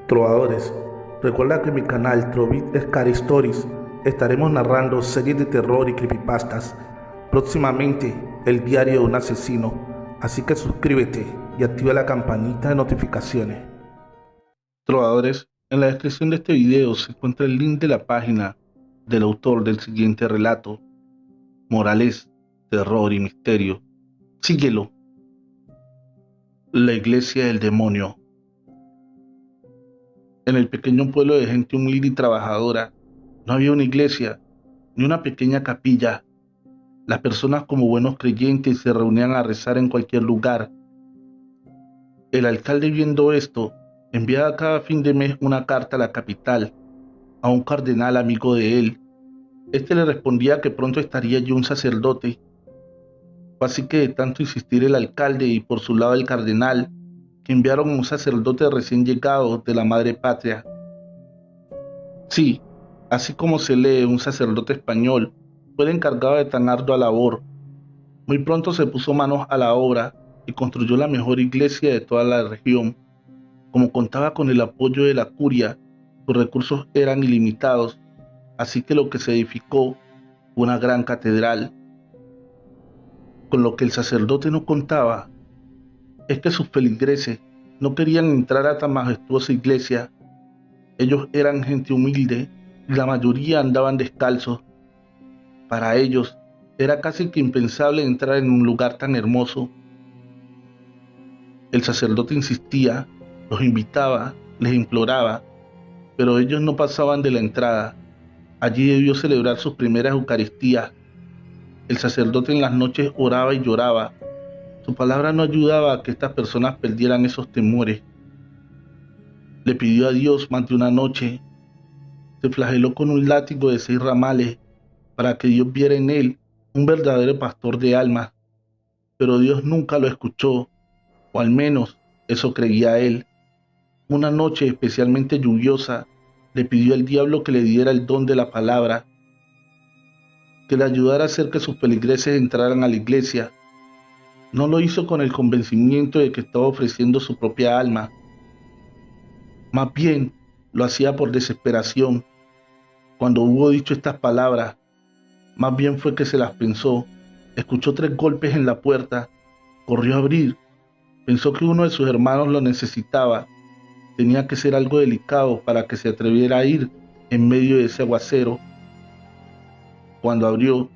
Trovadores, recuerda que en mi canal Trovit Scary Stories estaremos narrando series de terror y creepypastas. Próximamente, el diario de un asesino. Así que suscríbete y activa la campanita de notificaciones. Trovadores, en la descripción de este video se encuentra el link de la página del autor del siguiente relato. Morales, terror y misterio. Síguelo. La iglesia del demonio. En el pequeño pueblo de gente humilde y trabajadora, no había una iglesia, ni una pequeña capilla. Las personas como buenos creyentes se reunían a rezar en cualquier lugar. El alcalde, viendo esto, enviaba cada fin de mes una carta a la capital, a un cardenal amigo de él. Este le respondía que pronto estaría allí un sacerdote. Fue así que de tanto insistir el alcalde y por su lado el cardenal, que enviaron a un sacerdote recién llegado de la madre patria. Sí, así como se lee, un sacerdote español fue el encargado de tan ardua labor. Muy pronto se puso manos a la obra y construyó la mejor iglesia de toda la región. Como contaba con el apoyo de la curia, sus recursos eran ilimitados, así que lo que se edificó fue una gran catedral. Con lo que el sacerdote no contaba es que sus feligreses no querían entrar a tan majestuosa iglesia. Ellos eran gente humilde y la mayoría andaban descalzos. Para ellos era casi que impensable entrar en un lugar tan hermoso. El sacerdote insistía, los invitaba, les imploraba, pero ellos no pasaban de la entrada. Allí debió celebrar sus primeras Eucaristías. El sacerdote en las noches oraba y lloraba. Su palabra no ayudaba a que estas personas perdieran esos temores. Le pidió a Dios más de una noche. Se flageló con un látigo de 6 ramales para que Dios viera en él un verdadero pastor de almas. Pero Dios nunca lo escuchó, o al menos eso creía él. Una noche especialmente lluviosa, le pidió al diablo que le diera el don de la palabra, que le ayudara a hacer que sus feligreses entraran a la iglesia. No lo hizo con el convencimiento de que estaba ofreciendo su propia alma. Más bien, lo hacía por desesperación. Cuando hubo dicho estas palabras, más bien fue que se las pensó. Escuchó 3 golpes en la puerta, corrió a abrir. Pensó que uno de sus hermanos lo necesitaba. Tenía que ser algo delicado para que se atreviera a ir en medio de ese aguacero. Cuando abrió,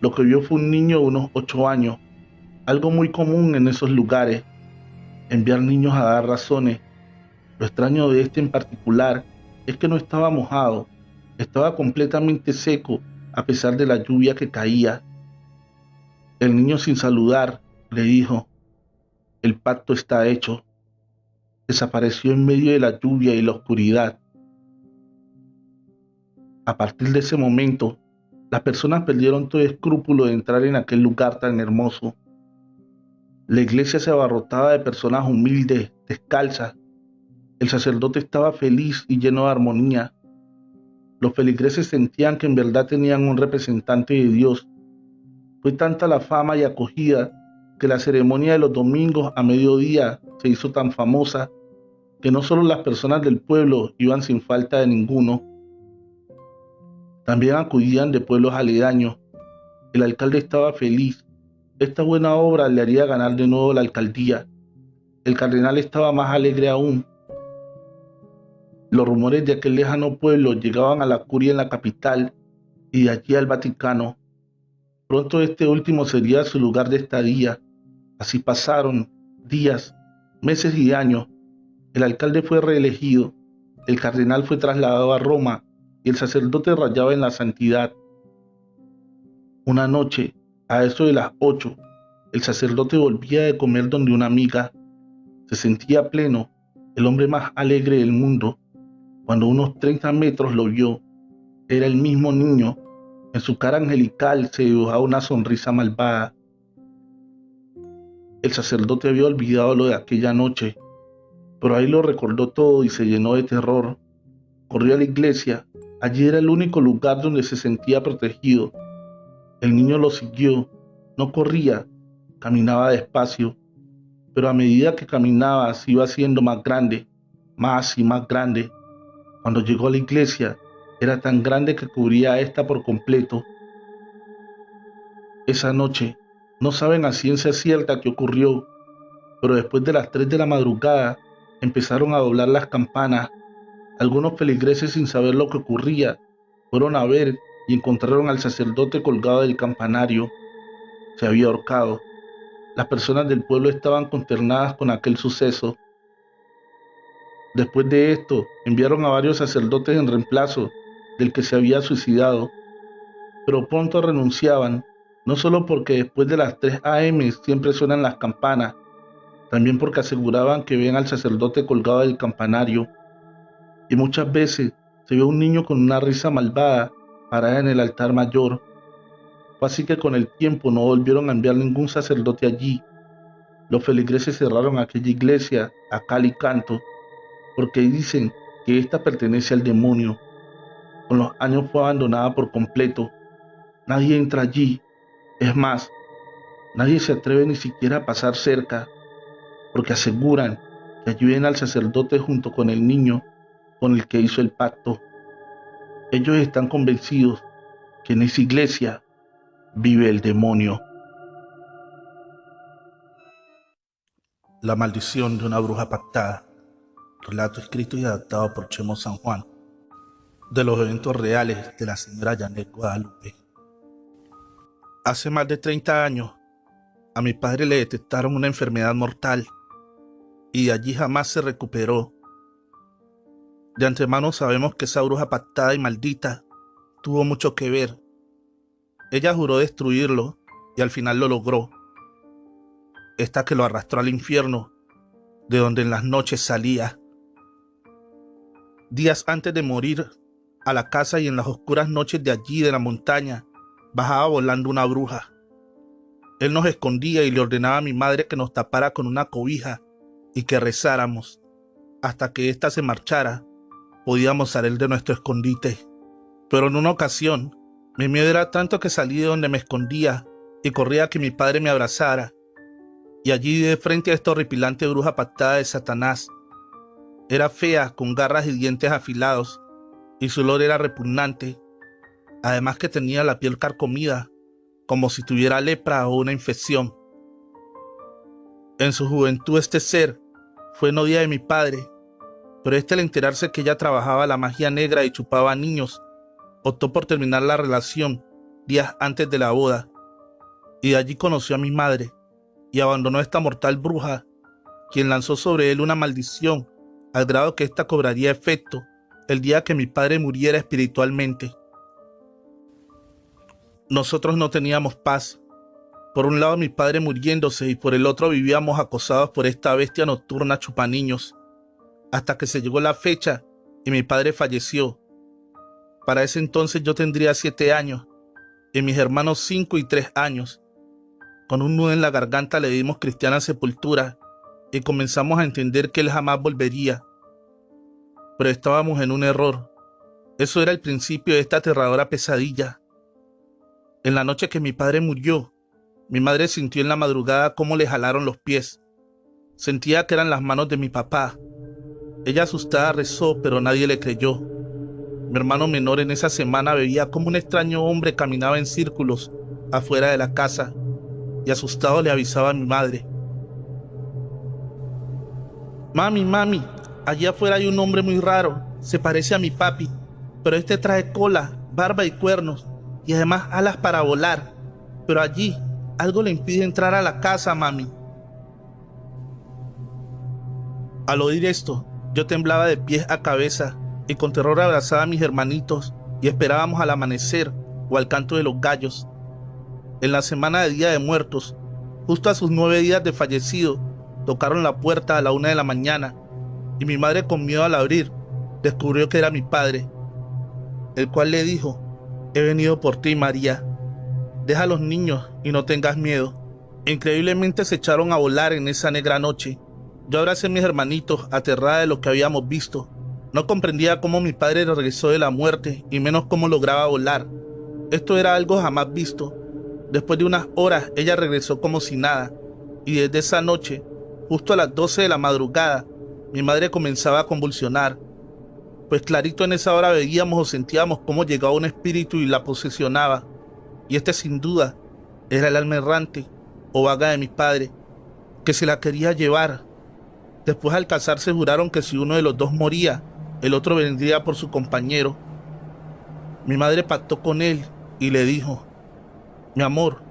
lo que vio fue un niño de unos 8 años, algo muy común en esos lugares, enviar niños a dar razones. Lo extraño de este en particular es que no estaba mojado, estaba completamente seco a pesar de la lluvia que caía. El niño, sin saludar, le dijo: "El pacto está hecho". Desapareció en medio de la lluvia y la oscuridad. A partir de ese momento, las personas perdieron todo escrúpulo de entrar en aquel lugar tan hermoso. La iglesia se abarrotaba de personas humildes, descalzas. El sacerdote estaba feliz y lleno de armonía. Los feligreses sentían que en verdad tenían un representante de Dios. Fue tanta la fama y acogida que la ceremonia de los domingos a mediodía se hizo tan famosa que no solo las personas del pueblo iban sin falta de ninguno, también acudían de pueblos aledaños. El alcalde estaba feliz. Esta buena obra le haría ganar de nuevo la alcaldía. El cardenal estaba más alegre aún. Los rumores de aquel lejano pueblo llegaban a la curia en la capital y de allí al Vaticano. Pronto este último sería su lugar de estadía. Así pasaron días, meses y años. El alcalde fue reelegido, el cardenal fue trasladado a Roma y el sacerdote rayaba en la santidad. Una noche, a eso de las 8, el sacerdote volvía de comer donde una amiga. Se sentía pleno, el hombre más alegre del mundo. Cuando a unos 30 metros lo vio, era el mismo niño. En su cara angelical se dibujaba una sonrisa malvada. El sacerdote había olvidado lo de aquella noche, pero ahí lo recordó todo y se llenó de terror. Corrió a la iglesia. Allí era el único lugar donde se sentía protegido. El niño lo siguió. No corría, caminaba despacio, pero a medida que caminaba se iba haciendo más grande. más y más grande. Cuando llegó a la iglesia, era tan grande que cubría a esta por completo. Esa noche, no saben a ciencia cierta qué ocurrió, pero después de las 3 de la madrugada, empezaron a doblar las campanas. Algunos feligreses, sin saber lo que ocurría, fueron a ver y encontraron al sacerdote colgado del campanario. Se había ahorcado. Las personas del pueblo estaban consternadas con aquel suceso. Después de esto, enviaron a varios sacerdotes en reemplazo del que se había suicidado, pero pronto renunciaban, no solo porque después de las 3 a.m. siempre suenan las campanas, también porque aseguraban que ven al sacerdote colgado del campanario, y muchas veces se ve un niño con una risa malvada parada en el altar mayor. Fue así que con el tiempo no volvieron a enviar ningún sacerdote allí. Los feligreses cerraron aquella iglesia a cal y canto, porque dicen que ésta pertenece al demonio. Con los años fue abandonada por completo. Nadie entra allí. Es más, nadie se atreve ni siquiera a pasar cerca, porque aseguran que allí ven al sacerdote junto con el niño con el que hizo el pacto. Ellos están convencidos que en esa iglesia vive el demonio. La maldición de una bruja pactada. Relato escrito y adaptado por Chemo San Juan, de los eventos reales de la señora Janet Guadalupe. Hace más de 30 años, a mi padre le detectaron una enfermedad mortal y de allí jamás se recuperó. De antemano sabemos que esa bruja pactada y maldita tuvo mucho que ver. Ella juró destruirlo y al final lo logró. Esta que lo arrastró al infierno, de donde en las noches salía. Días antes de morir, a la casa y en las oscuras noches de allí de la montaña, bajaba volando una bruja. Él nos escondía y le ordenaba a mi madre que nos tapara con una cobija y que rezáramos. Hasta que ésta se marchara, podíamos salir de nuestro escondite. Pero en una ocasión, mi miedo era tanto que salí de donde me escondía y corría a que mi padre me abrazara. Y allí de frente a esta horripilante bruja pactada de Satanás. Era fea, con garras y dientes afilados, y su olor era repugnante, además que tenía la piel carcomida, como si tuviera lepra o una infección. En su juventud este ser fue novia de mi padre, pero al enterarse que ella trabajaba la magia negra y chupaba a niños, optó por terminar la relación días antes de la boda, y de allí conoció a mi madre, y abandonó a esta mortal bruja, quien lanzó sobre él una maldición, al grado que ésta cobraría efecto el día que mi padre muriera espiritualmente. Nosotros no teníamos paz. Por un lado mi padre muriéndose y por el otro vivíamos acosados por esta bestia nocturna chupaniños, hasta que se llegó la fecha y mi padre falleció. Para ese entonces yo tendría 7 años y mis hermanos 5 y 3 años. Con un nudo en la garganta le dimos cristiana sepultura y comenzamos a entender que él jamás volvería. Pero estábamos en un error. Eso era el principio de esta aterradora pesadilla. En la noche que mi padre murió, mi madre sintió en la madrugada cómo le jalaron los pies. Sentía que eran las manos de mi papá. Ella asustada rezó, pero nadie le creyó. Mi hermano menor en esa semana veía cómo un extraño hombre caminaba en círculos afuera de la casa y asustado le avisaba a mi madre. Mami, allá afuera hay un hombre muy raro, se parece a mi papi, pero este trae cola, barba y cuernos, y además alas para volar, pero allí algo le impide entrar a la casa, mami. Al oír esto, yo temblaba de pies a cabeza y con terror abrazaba a mis hermanitos y esperábamos al amanecer o al canto de los gallos. En la semana de Día de Muertos, justo a sus 9 días de fallecido, tocaron la puerta a la 1 de la mañana y mi madre, con miedo al abrir, descubrió que era mi padre, el cual le dijo: he venido por ti, María. Deja a los niños y no tengas miedo. Increíblemente se echaron a volar en esa negra noche. Yo abracé a mis hermanitos, aterrada de lo que habíamos visto. No comprendía cómo mi padre regresó de la muerte y menos cómo lograba volar. Esto era algo jamás visto. Después de unas horas, ella regresó como si nada, y desde esa noche, justo a las 12 de la madrugada, mi madre comenzaba a convulsionar, pues clarito en esa hora veíamos o sentíamos cómo llegaba un espíritu y la posesionaba, y este sin duda era el alma errante o vaga de mi padre, que se la quería llevar. Después al casarse juraron que si uno de los dos moría, el otro vendría por su compañero. Mi madre pactó con él y le dijo: mi amor,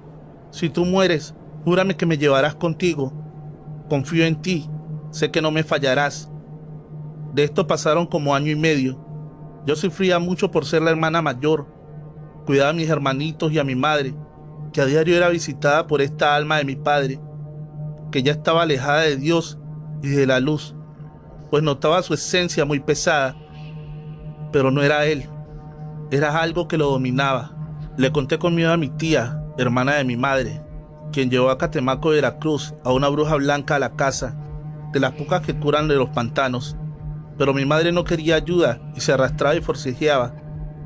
si tú mueres, júrame que me llevarás contigo. Confío en ti, sé que no me fallarás. De esto pasaron como año y medio. Yo sufría mucho por ser la hermana mayor. Cuidaba a mis hermanitos y a mi madre, que a diario era visitada por esta alma de mi padre, que ya estaba alejada de Dios y de la luz, pues notaba su esencia muy pesada, pero no era él, era algo que lo dominaba. Le conté con miedo a mi tía, hermana de mi madre, quien llevó a Catemaco, Veracruz, a una bruja blanca a la casa, de las pocas que curan de los pantanos, pero mi madre no quería ayuda y se arrastraba y forcejeaba,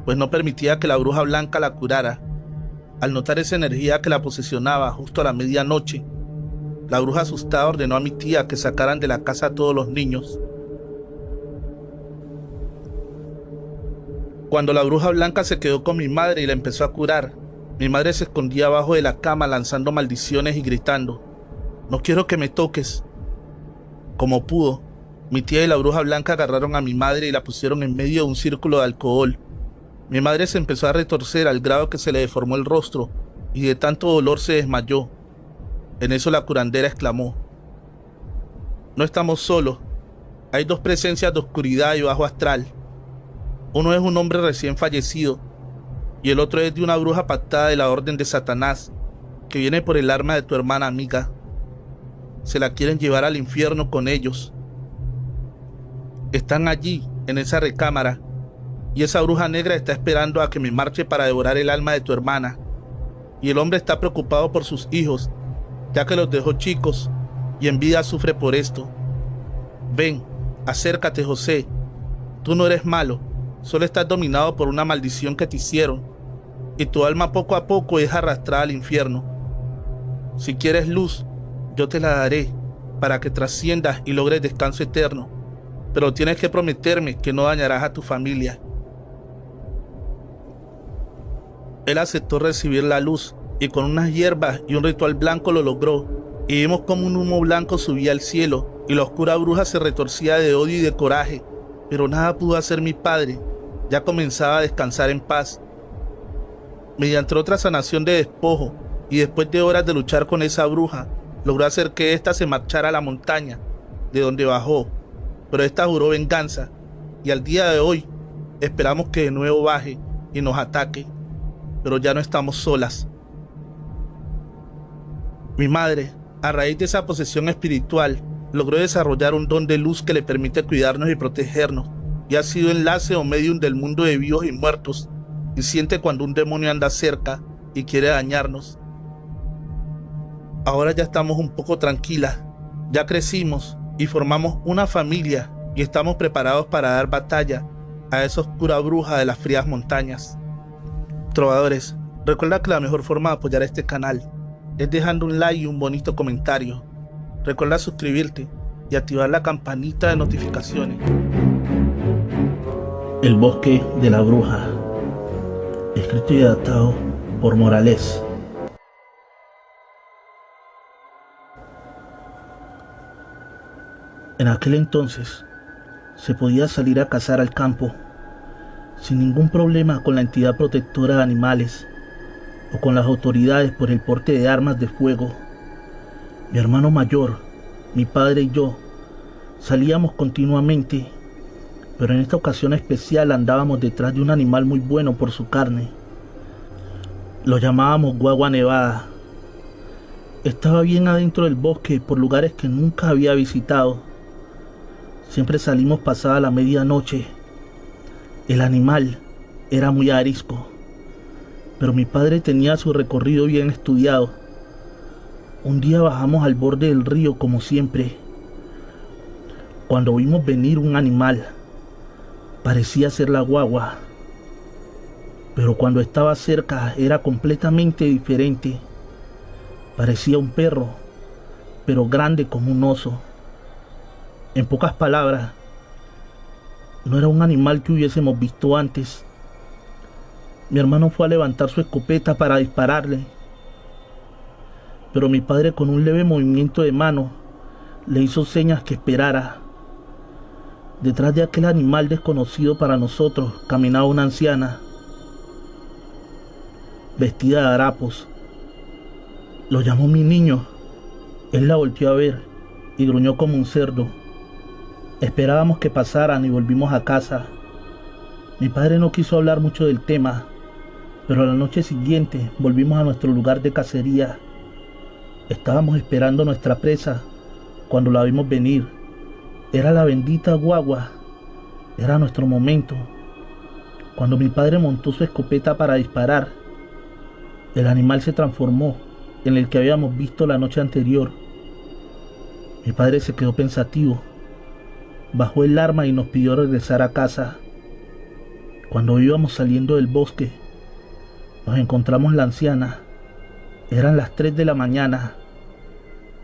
pues no permitía que la bruja blanca la curara. Al notar esa energía que la posesionaba justo a la medianoche, la bruja asustada ordenó a mi tía que sacaran de la casa a todos los niños. Cuando la bruja blanca se quedó con mi madre y la empezó a curar, mi madre se escondía abajo de la cama lanzando maldiciones y gritando: no quiero que me toques. Como pudo, mi tía y la bruja blanca agarraron a mi madre y la pusieron en medio de un círculo de alcohol. Mi madre se empezó a retorcer al grado que se le deformó el rostro y de tanto dolor se desmayó. En eso la curandera exclamó: no estamos solos, hay dos presencias de oscuridad y bajo astral. Uno es un hombre recién fallecido y el otro es de una bruja pactada de la orden de Satanás, que viene por el arma de tu hermana amiga. Se la quieren llevar al infierno con ellos. Están allí, en esa recámara, y esa bruja negra está esperando a que me marche para devorar el alma de tu hermana. Y el hombre está preocupado por sus hijos, ya que los dejó chicos y en vida sufre por esto. Ven, acércate, José. Tú no eres malo, solo estás dominado por una maldición que te hicieron, y tu alma poco a poco es arrastrada al infierno. Si quieres luz, yo te la daré, para que trasciendas y logres descanso eterno, pero tienes que prometerme que no dañarás a tu familia. Él aceptó recibir la luz, y con unas hierbas y un ritual blanco lo logró, y vimos como un humo blanco subía al cielo, y la oscura bruja se retorcía de odio y de coraje, pero nada pudo hacer mi padre. Ya comenzaba a descansar en paz. Mediante otra sanación de despojo, y después de horas de luchar con esa bruja, logró hacer que ésta se marchara a la montaña, de donde bajó, pero ésta juró venganza, y al día de hoy esperamos que de nuevo baje y nos ataque, pero ya no estamos solas. Mi madre, a raíz de esa posesión espiritual, logró desarrollar un don de luz que le permite cuidarnos y protegernos, y ha sido enlace o medium del mundo de vivos y muertos, y siente cuando un demonio anda cerca y quiere dañarnos. Ahora ya estamos un poco tranquilas, ya crecimos y formamos una familia y estamos preparados para dar batalla a esa oscura bruja de las frías montañas. Trovadores, recuerda que la mejor forma de apoyar a este canal es dejando un like y un bonito comentario. Recuerda suscribirte y activar la campanita de notificaciones. El bosque de la bruja, escrito y adaptado por Morales. En aquel entonces se podía salir a cazar al campo sin ningún problema con la entidad protectora de animales o con las autoridades por el porte de armas de fuego. Mi hermano mayor, mi padre y yo salíamos continuamente, pero en esta ocasión especial andábamos detrás de un animal muy bueno por su carne. Lo llamábamos guagua nevada. Estaba bien adentro del bosque por lugares que nunca había visitado. Siempre salimos pasada la medianoche. El animal era muy arisco, pero mi padre tenía su recorrido bien estudiado. Un día bajamos al borde del río como siempre, cuando vimos venir un animal. Parecía ser la guagua, pero cuando estaba cerca era completamente diferente. Parecía un perro, pero grande como un oso. En pocas palabras, no era un animal que hubiésemos visto antes. Mi hermano fue a levantar su escopeta para dispararle, pero mi padre, con un leve movimiento de mano, le hizo señas que esperara. Detrás de aquel animal desconocido para nosotros caminaba una anciana, vestida de harapos. Lo llamó mi niño. Él la volteó a ver y gruñó como un cerdo. Esperábamos que pasaran y volvimos a casa. Mi padre no quiso hablar mucho del tema, pero a la noche siguiente volvimos a nuestro lugar de cacería. Estábamos esperando nuestra presa cuando la vimos venir. Era la bendita guagua. Era nuestro momento. Cuando mi padre montó su escopeta para disparar, el animal se transformó en el que habíamos visto la noche anterior. Mi padre se quedó pensativo. Bajó el arma y nos pidió regresar a casa. Cuando íbamos saliendo del bosque, nos encontramos la anciana. Eran las 3 de la mañana.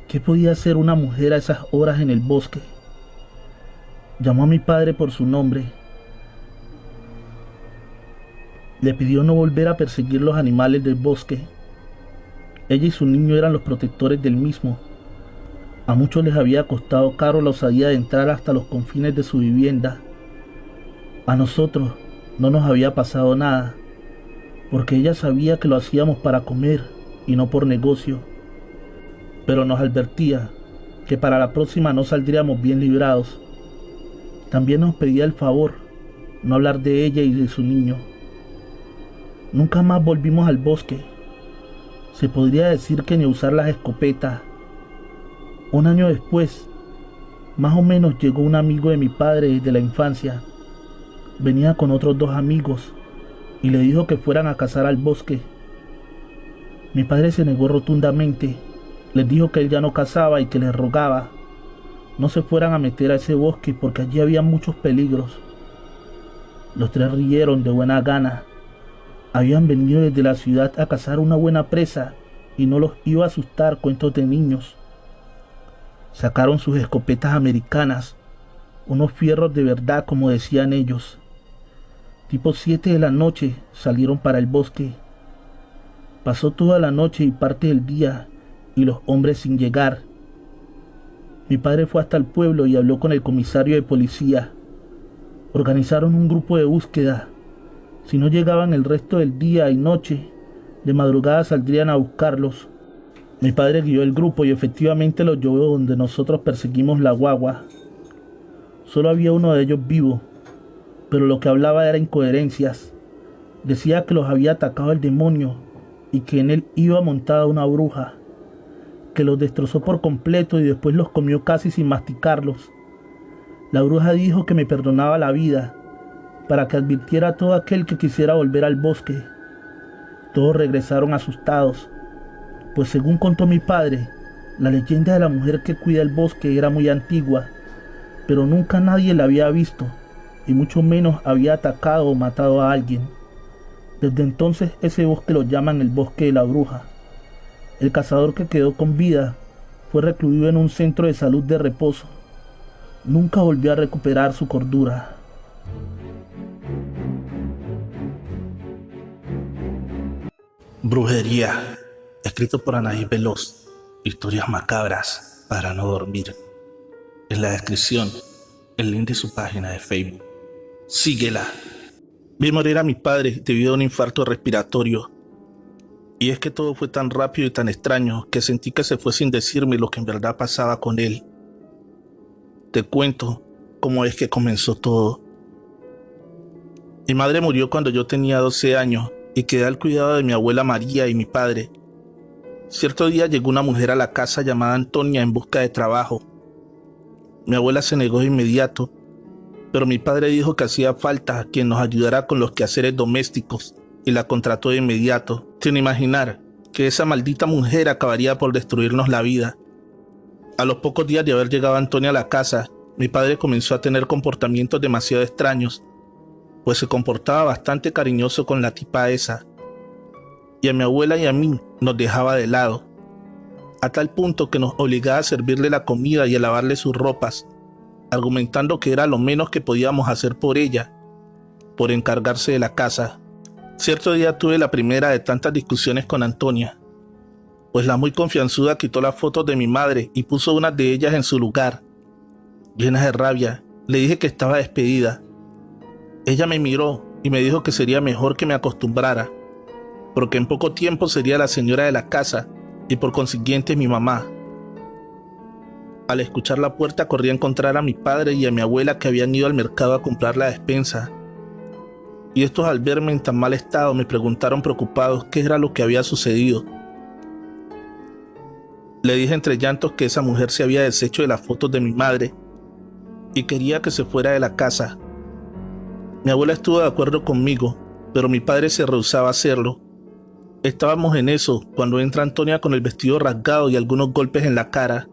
¿Qué podía hacer una mujer a esas horas en el bosque? Llamó a mi padre por su nombre. Le pidió no volver a perseguir los animales del bosque. Ella y su niño eran los protectores del mismo. A muchos les había costado caro la osadía de entrar hasta los confines de su vivienda. A nosotros no nos había pasado nada, porque ella sabía que lo hacíamos para comer y no por negocio. Pero nos advertía que para la próxima no saldríamos bien librados. También nos pedía el favor no hablar de ella y de su niño. Nunca más volvimos al bosque. Se podría decir que ni usar las escopetas. Un año después, más o menos, llegó un amigo de mi padre desde la infancia. Venía con otros 2 amigos y le dijo que fueran a cazar al bosque. Mi padre se negó rotundamente. Les dijo que él ya no cazaba y que les rogaba no se fueran a meter a ese bosque porque allí había muchos peligros. Los 3 rieron de buena gana. Habían venido desde la ciudad a cazar una buena presa y no los iba a asustar cuentos de niños. Sacaron sus escopetas americanas, unos fierros de verdad como decían ellos. Tipo 7 de la noche salieron para el bosque. Pasó toda la noche y parte del día y los hombres sin llegar. Mi padre fue hasta el pueblo y habló con el comisario de policía. Organizaron un grupo de búsqueda. Si no llegaban el resto del día y noche, de madrugada saldrían a buscarlos. Mi padre guió el grupo y efectivamente los llevó donde nosotros perseguimos la guagua. Solo había uno de ellos vivo, pero lo que hablaba era incoherencias. Decía que los había atacado el demonio y que en él iba montada una bruja, que los destrozó por completo y después los comió casi sin masticarlos. La bruja dijo que me perdonaba la vida, para que advirtiera a todo aquel que quisiera volver al bosque. Todos regresaron asustados, pues según contó mi padre, la leyenda de la mujer que cuida el bosque era muy antigua, pero nunca nadie la había visto, y mucho menos había atacado o matado a alguien. Desde entonces ese bosque lo llaman el bosque de la bruja. El cazador que quedó con vida fue recluido en un centro de salud de reposo. Nunca volvió a recuperar su cordura. Brujería, escrito por Anaís Veloz. Historias macabras para no dormir. En la descripción, el link de su página de Facebook. Síguela. Vi morir a mi padre debido a un infarto respiratorio. Y es que todo fue tan rápido y tan extraño que sentí que se fue sin decirme lo que en verdad pasaba con él. Te cuento cómo es que comenzó todo. Mi madre murió cuando yo tenía 12 años y quedé al cuidado de mi abuela María y mi padre. Cierto día llegó una mujer a la casa llamada Antonia en busca de trabajo. Mi abuela se negó de inmediato, pero mi padre dijo que hacía falta quien nos ayudara con los quehaceres domésticos y la contrató de inmediato, sin imaginar que esa maldita mujer acabaría por destruirnos la vida. A los pocos días de haber llegado Antonia a la casa, mi padre comenzó a tener comportamientos demasiado extraños, pues se comportaba bastante cariñoso con la tipa esa, y a mi abuela y a mí nos dejaba de lado, a tal punto que nos obligaba a servirle la comida y a lavarle sus ropas. argumentando que era lo menos que podíamos hacer por ella, por encargarse de la casa. Cierto día tuve la primera de tantas discusiones con Antonia, pues la muy confianzuda quitó las fotos de mi madre y puso unas de ellas en su lugar. Llena de rabia, le dije que estaba despedida. Ella me miró y me dijo que sería mejor que me acostumbrara, porque en poco tiempo sería la señora de la casa y por consiguiente mi mamá. Al escuchar la puerta corrí a encontrar a mi padre y a mi abuela, que habían ido al mercado a comprar la despensa. Y estos, al verme en tan mal estado, me preguntaron preocupados qué era lo que había sucedido. Le dije entre llantos que esa mujer se había deshecho de las fotos de mi madre y quería que se fuera de la casa. Mi abuela estuvo de acuerdo conmigo, pero mi padre se rehusaba a hacerlo. Estábamos en eso cuando entra Antonia con el vestido rasgado y algunos golpes en la cara,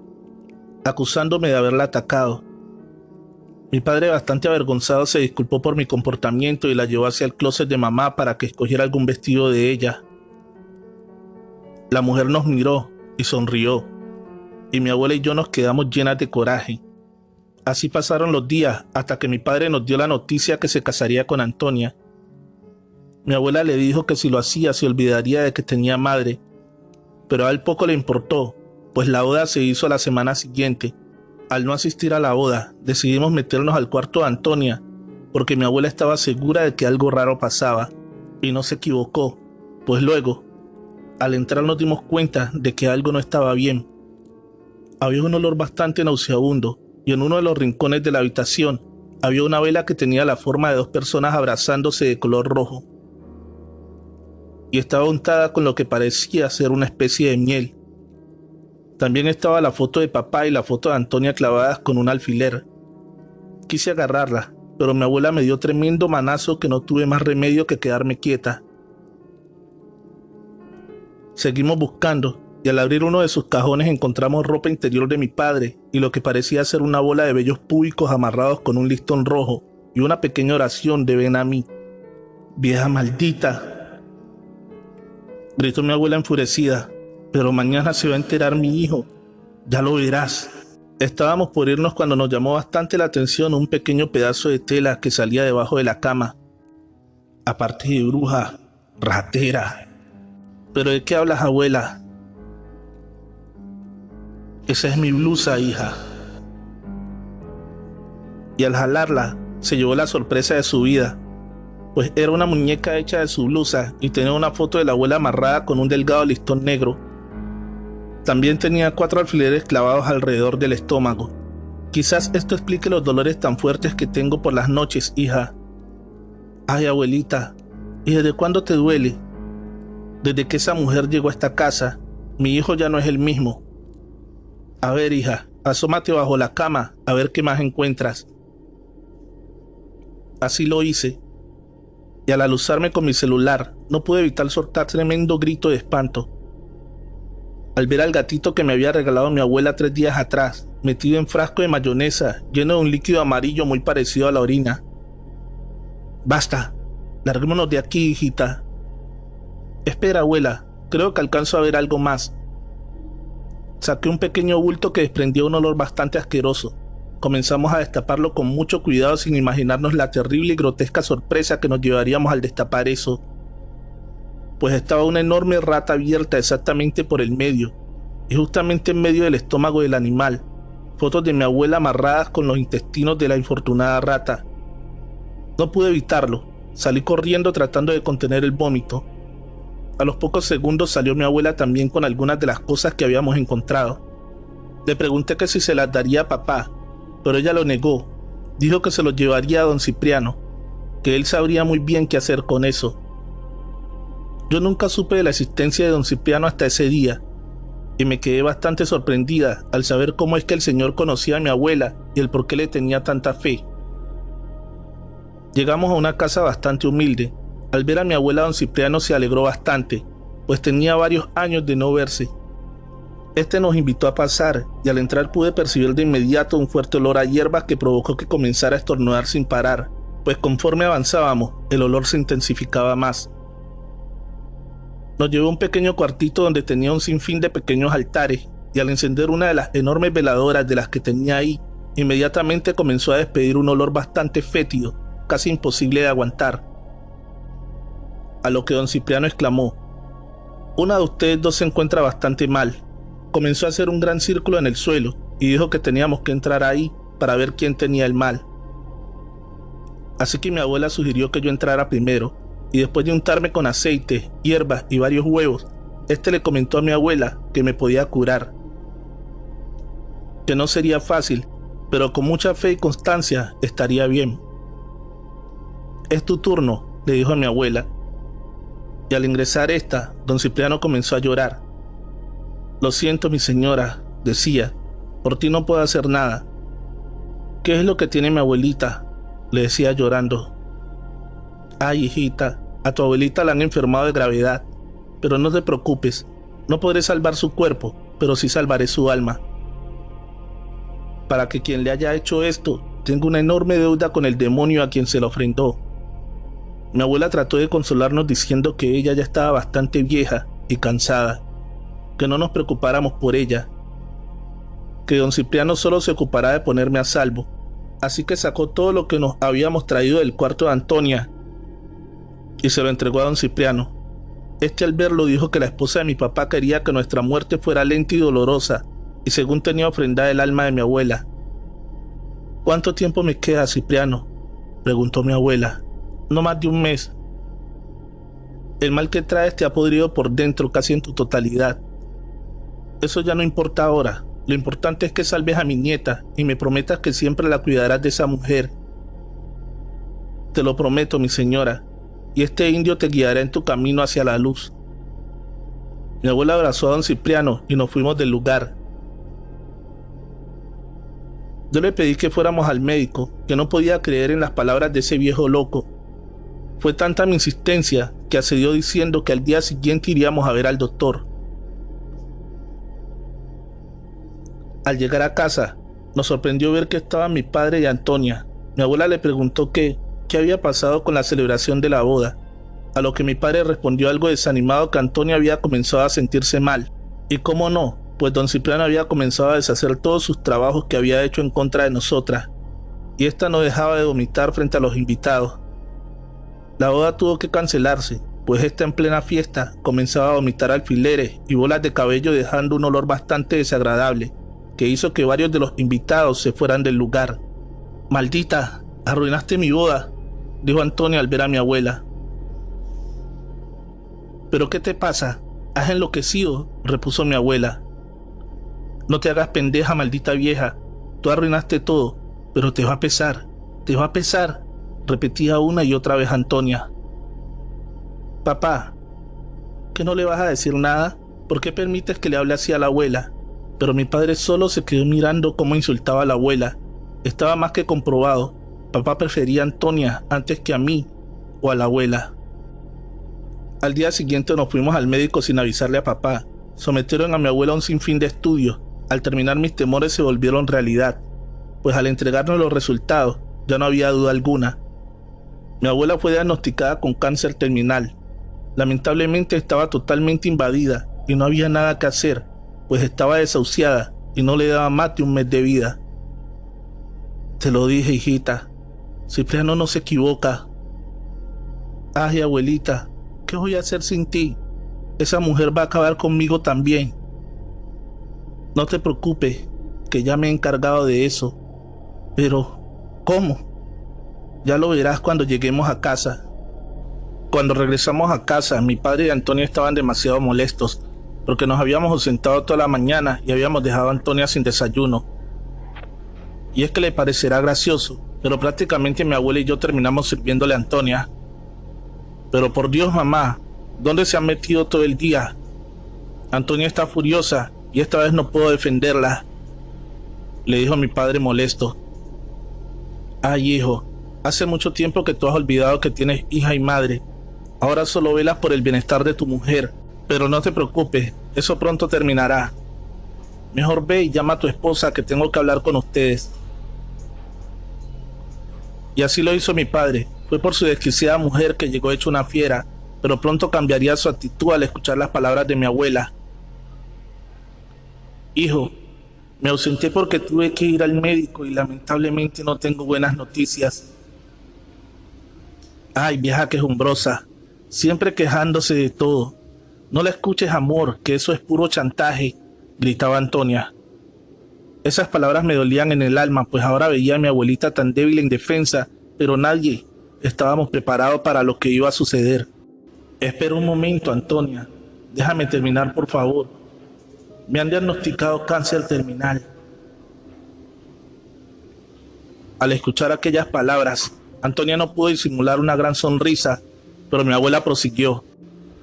acusándome de haberla atacado. Mi padre, bastante avergonzado, se disculpó por mi comportamiento y la llevó hacia el closet de mamá para que escogiera algún vestido de ella. La mujer nos miró y sonrió, y mi abuela y yo nos quedamos llenas de coraje. Así pasaron los días hasta que mi padre nos dio la noticia que se casaría con Antonia. Mi abuela le dijo que si lo hacía se olvidaría de que tenía madre, pero a él poco le importó, pues la boda se hizo a la semana siguiente. Al no asistir a la boda, decidimos meternos al cuarto de Antonia, porque mi abuela estaba segura de que algo raro pasaba, y no se equivocó, pues luego, al entrar nos dimos cuenta de que algo no estaba bien. Había un olor bastante nauseabundo, y en uno de los rincones de la habitación había una vela que tenía la forma de dos personas abrazándose de color rojo, y estaba untada con lo que parecía ser una especie de miel. También estaba la foto de papá y la foto de Antonia clavadas con un alfiler. Quise agarrarla, pero mi abuela me dio tremendo manazo que no tuve más remedio que quedarme quieta. Seguimos buscando, y al abrir uno de sus cajones encontramos ropa interior de mi padre y lo que parecía ser una bola de vellos púbicos amarrados con un listón rojo y una pequeña oración de "ven a mí". "Vieja maldita", gritó mi abuela enfurecida, "pero mañana se va a enterar mi hijo, ya lo verás". Estábamos por irnos cuando nos llamó bastante la atención un pequeño pedazo de tela que salía debajo de la cama. "Aparte de bruja, ratera". "¿Pero de qué hablas, abuela?". "Esa es mi blusa, hija". Y al jalarla, se llevó la sorpresa de su vida, pues era una muñeca hecha de su blusa y tenía una foto de la abuela amarrada con un delgado listón negro. También tenía 4 alfileres clavados alrededor del estómago. "Quizás esto explique los dolores tan fuertes que tengo por las noches, hija". "Ay, abuelita, ¿y desde cuándo te duele?". "Desde que esa mujer llegó a esta casa, mi hijo ya no es el mismo". "A ver, hija, asómate bajo la cama a ver qué más encuentras". Así lo hice, y al aluzarme con mi celular, no pude evitar soltar tremendo grito de espanto al ver al gatito que me había regalado mi abuela 3 días atrás, metido en frasco de mayonesa lleno de un líquido amarillo muy parecido a la orina. "Basta, larguémonos de aquí, hijita". "Espera, abuela, creo que alcanzo a ver algo más". Saqué un pequeño bulto que desprendía un olor bastante asqueroso. Comenzamos a destaparlo con mucho cuidado sin imaginarnos la terrible y grotesca sorpresa que nos llevaríamos al destapar eso. Pues estaba una enorme rata abierta exactamente por el medio, y justamente en medio del estómago del animal, fotos de mi abuela amarradas con los intestinos de la infortunada rata. No pude evitarlo, salí corriendo tratando de contener el vómito. A los pocos segundos salió mi abuela también con algunas de las cosas que habíamos encontrado. Le pregunté que si se las daría a papá, pero ella lo negó. Dijo que se los llevaría a don Cipriano, que él sabría muy bien qué hacer con eso. Yo nunca supe de la existencia de don Cipriano hasta ese día, y me quedé bastante sorprendida al saber cómo es que el señor conocía a mi abuela y el por qué le tenía tanta fe. Llegamos a una casa bastante humilde. Al ver a mi abuela, don Cipriano se alegró bastante, pues tenía varios años de no verse. Este nos invitó a pasar, y al entrar pude percibir de inmediato un fuerte olor a hierbas que provocó que comenzara a estornudar sin parar, pues conforme avanzábamos, el olor se intensificaba más. Nos llevó a un pequeño cuartito donde tenía un sinfín de pequeños altares, y al encender una de las enormes veladoras de las que tenía ahí, Inmediatamente comenzó a despedir un olor bastante fétido, casi imposible de aguantar. A lo que don Cipriano exclamó: «Una de ustedes dos se encuentra bastante mal». Comenzó a hacer un gran círculo en el suelo y dijo que teníamos que entrar ahí para ver quién tenía el mal. Así que mi abuela sugirió que yo entrara primero, y después de untarme con aceite, hierbas y varios huevos, le comentó a mi abuela que me podía curar. Que no sería fácil, pero con mucha fe y constancia estaría bien. «Es tu turno», le dijo a mi abuela. Y al ingresar don Cipriano comenzó a llorar. «Lo siento, mi señora», decía, «por ti no puedo hacer nada». «¿Qué es lo que tiene mi abuelita?», le decía llorando. «Ay, hijita, a tu abuelita la han enfermado de gravedad, pero no te preocupes, no podré salvar su cuerpo, pero sí salvaré su alma. Para que quien le haya hecho esto tenga una enorme deuda con el demonio a quien se lo ofrendó». Mi abuela trató de consolarnos diciendo que ella ya estaba bastante vieja y cansada, que no nos preocupáramos por ella, que don Cipriano solo se ocupará de ponerme a salvo. Así que sacó todo lo que nos habíamos traído del cuarto de Antonia y se lo entregó a don Cipriano. Al verlo dijo que la esposa de mi papá quería que nuestra muerte fuera lenta y dolorosa, y según tenía ofrendada el alma de mi abuela. «¿Cuánto tiempo me queda, Cipriano?», preguntó mi abuela. «No más de un mes. El mal que traes te ha podrido por dentro casi en tu totalidad. Eso ya no importa ahora. Lo importante es que salves a mi nieta y me prometas que siempre la cuidarás de esa mujer». «Te lo prometo, mi señora, y este indio te guiará en tu camino hacia la luz». Mi abuela abrazó a don Cipriano y nos fuimos del lugar. Yo le pedí que fuéramos al médico, que no podía creer en las palabras de ese viejo loco. Fue tanta mi insistencia que accedió diciendo que al día siguiente iríamos a ver al doctor. Al llegar a casa, nos sorprendió ver que estaban mi padre y Antonia. Mi abuela le preguntó qué había pasado con la celebración de la boda, a lo que mi padre respondió algo desanimado que Antonia había comenzado a sentirse mal. Y cómo no, pues don Cipriano había comenzado a deshacer todos sus trabajos que había hecho en contra de nosotras, y esta no dejaba de vomitar frente a los invitados. La boda tuvo que cancelarse, pues en plena fiesta comenzaba a vomitar alfileres y bolas de cabello, dejando un olor bastante desagradable, que hizo que varios de los invitados se fueran del lugar. «Maldita, arruinaste mi boda», dijo Antonia al ver a mi abuela. «¿Pero qué te pasa? ¿Has enloquecido?», repuso mi abuela. «No te hagas pendeja, maldita vieja. Tú arruinaste todo, pero te va a pesar, repetía una y otra vez Antonia. «Papá, ¿que no le vas a decir nada? ¿Por qué permites que le hable así a la abuela?». Pero mi padre solo se quedó mirando cómo insultaba a la abuela. Estaba más que comprobado. Papá prefería a Antonia antes que a mí o a la abuela. Al día siguiente nos fuimos al médico sin avisarle a papá. Sometieron a mi abuela a un sinfín de estudios. Al terminar, mis temores se volvieron realidad, pues al entregarnos los resultados ya no había duda alguna. Mi abuela fue diagnosticada con cáncer terminal. Lamentablemente estaba totalmente invadida y no había nada que hacer, pues estaba desahuciada y no le daba más de un mes de vida. «Te lo dije, hijita. Cipriano no se equivoca». «Ay, abuelita, ¿qué voy a hacer sin ti? Esa mujer va a acabar conmigo también». «No te preocupes, que ya me he encargado de eso». «Pero, ¿cómo?». «Ya lo verás cuando lleguemos a casa». Cuando regresamos a casa, mi padre y Antonia estaban demasiado molestos, porque nos habíamos ausentado toda la mañana y habíamos dejado a Antonia sin desayuno. Y es que le parecerá gracioso, pero prácticamente mi abuela y yo terminamos sirviéndole a Antonia. «Pero por Dios, mamá, ¿dónde se han metido todo el día? Antonia está furiosa y esta vez no puedo defenderla», le dijo mi padre molesto. «Ay, hijo, hace mucho tiempo que tú has olvidado que tienes hija y madre. Ahora solo velas por el bienestar de tu mujer, pero no te preocupes, eso pronto terminará. Mejor ve y llama a tu esposa, que tengo que hablar con ustedes». Y así lo hizo mi padre. Fue por su desquiciada mujer, que llegó hecha una fiera, pero pronto cambiaría su actitud al escuchar las palabras de mi abuela. «Hijo, Me ausenté porque tuve que ir al médico y lamentablemente no tengo buenas noticias. Ay, vieja quejumbrosa, siempre quejándose de todo. No la escuches, amor, que eso es puro chantaje, gritaba Antonia. Esas palabras me dolían en el alma, pues ahora veía a mi abuelita tan débil e indefensa, pero nadie estábamos preparados para lo que iba a suceder. Espera un momento, Antonia. Déjame terminar, por favor. Me han diagnosticado cáncer terminal. Al escuchar aquellas palabras, Antonia no pudo disimular una gran sonrisa, pero mi abuela prosiguió.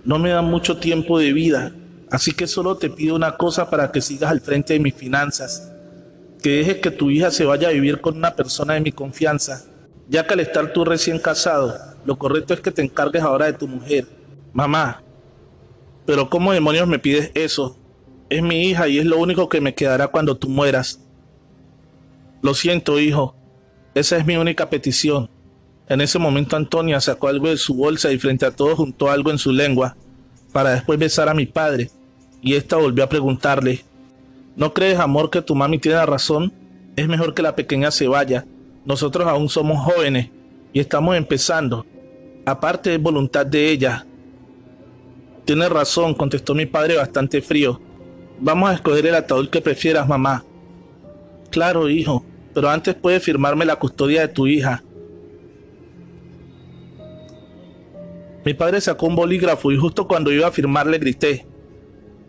No me dan mucho tiempo de vida, así que solo te pido una cosa para que sigas al frente de mis finanzas. Que dejes que tu hija se vaya a vivir con una persona de mi confianza, ya que al estar tú recién casado, lo correcto es que te encargues ahora de tu mujer. Mamá, pero ¿cómo demonios me pides eso? Es mi hija y es lo único que me quedará cuando tú mueras. Lo siento, hijo, esa es mi única petición. En ese momento Antonia sacó algo de su bolsa y frente a todos juntó algo en su lengua, para después besar a mi padre, y ésta volvió a preguntarle, ¿no crees, amor, que tu mami tiene razón? Es mejor que la pequeña se vaya. Nosotros aún somos jóvenes y estamos empezando. Aparte es voluntad de ella. Tienes razón, contestó mi padre bastante frío. Vamos a escoger el ataúd que prefieras, mamá. Claro, hijo, pero antes puedes firmarme la custodia de tu hija. Mi padre sacó un bolígrafo y justo cuando iba a firmar le grité,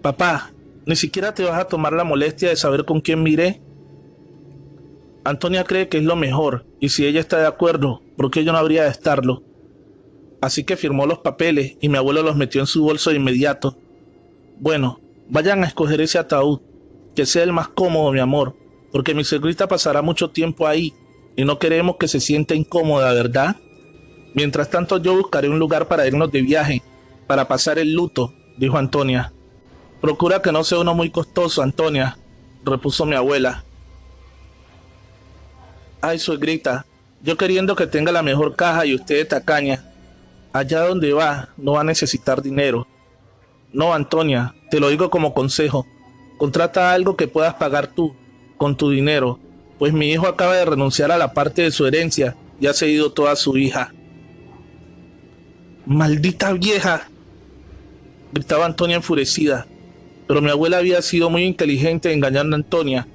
papá, ¿ni siquiera te vas a tomar la molestia de saber con quién miré? Antonia cree que es lo mejor, y si ella está de acuerdo, ¿por qué yo no habría de estarlo? Así que firmó los papeles y mi abuelo los metió en su bolso de inmediato. Bueno, vayan a escoger ese ataúd, que sea el más cómodo, mi amor, porque mi suegrita pasará mucho tiempo ahí, y no queremos que se sienta incómoda, ¿verdad? Mientras tanto yo buscaré un lugar para irnos de viaje, para pasar el luto, dijo Antonia. Procura que no sea uno muy costoso, Antonia, repuso mi abuela. Ay, suegrita, yo queriendo que tenga la mejor caja y usted de tacaña. Allá donde va, no va a necesitar dinero. No, Antonia, te lo digo como consejo. Contrata algo que puedas pagar tú, con tu dinero, pues mi hijo acaba de renunciar a la parte de su herencia y ha cedido toda a su hija. ¡Maldita vieja!, gritaba Antonia enfurecida. Pero mi abuela había sido muy inteligente engañando a Antonia.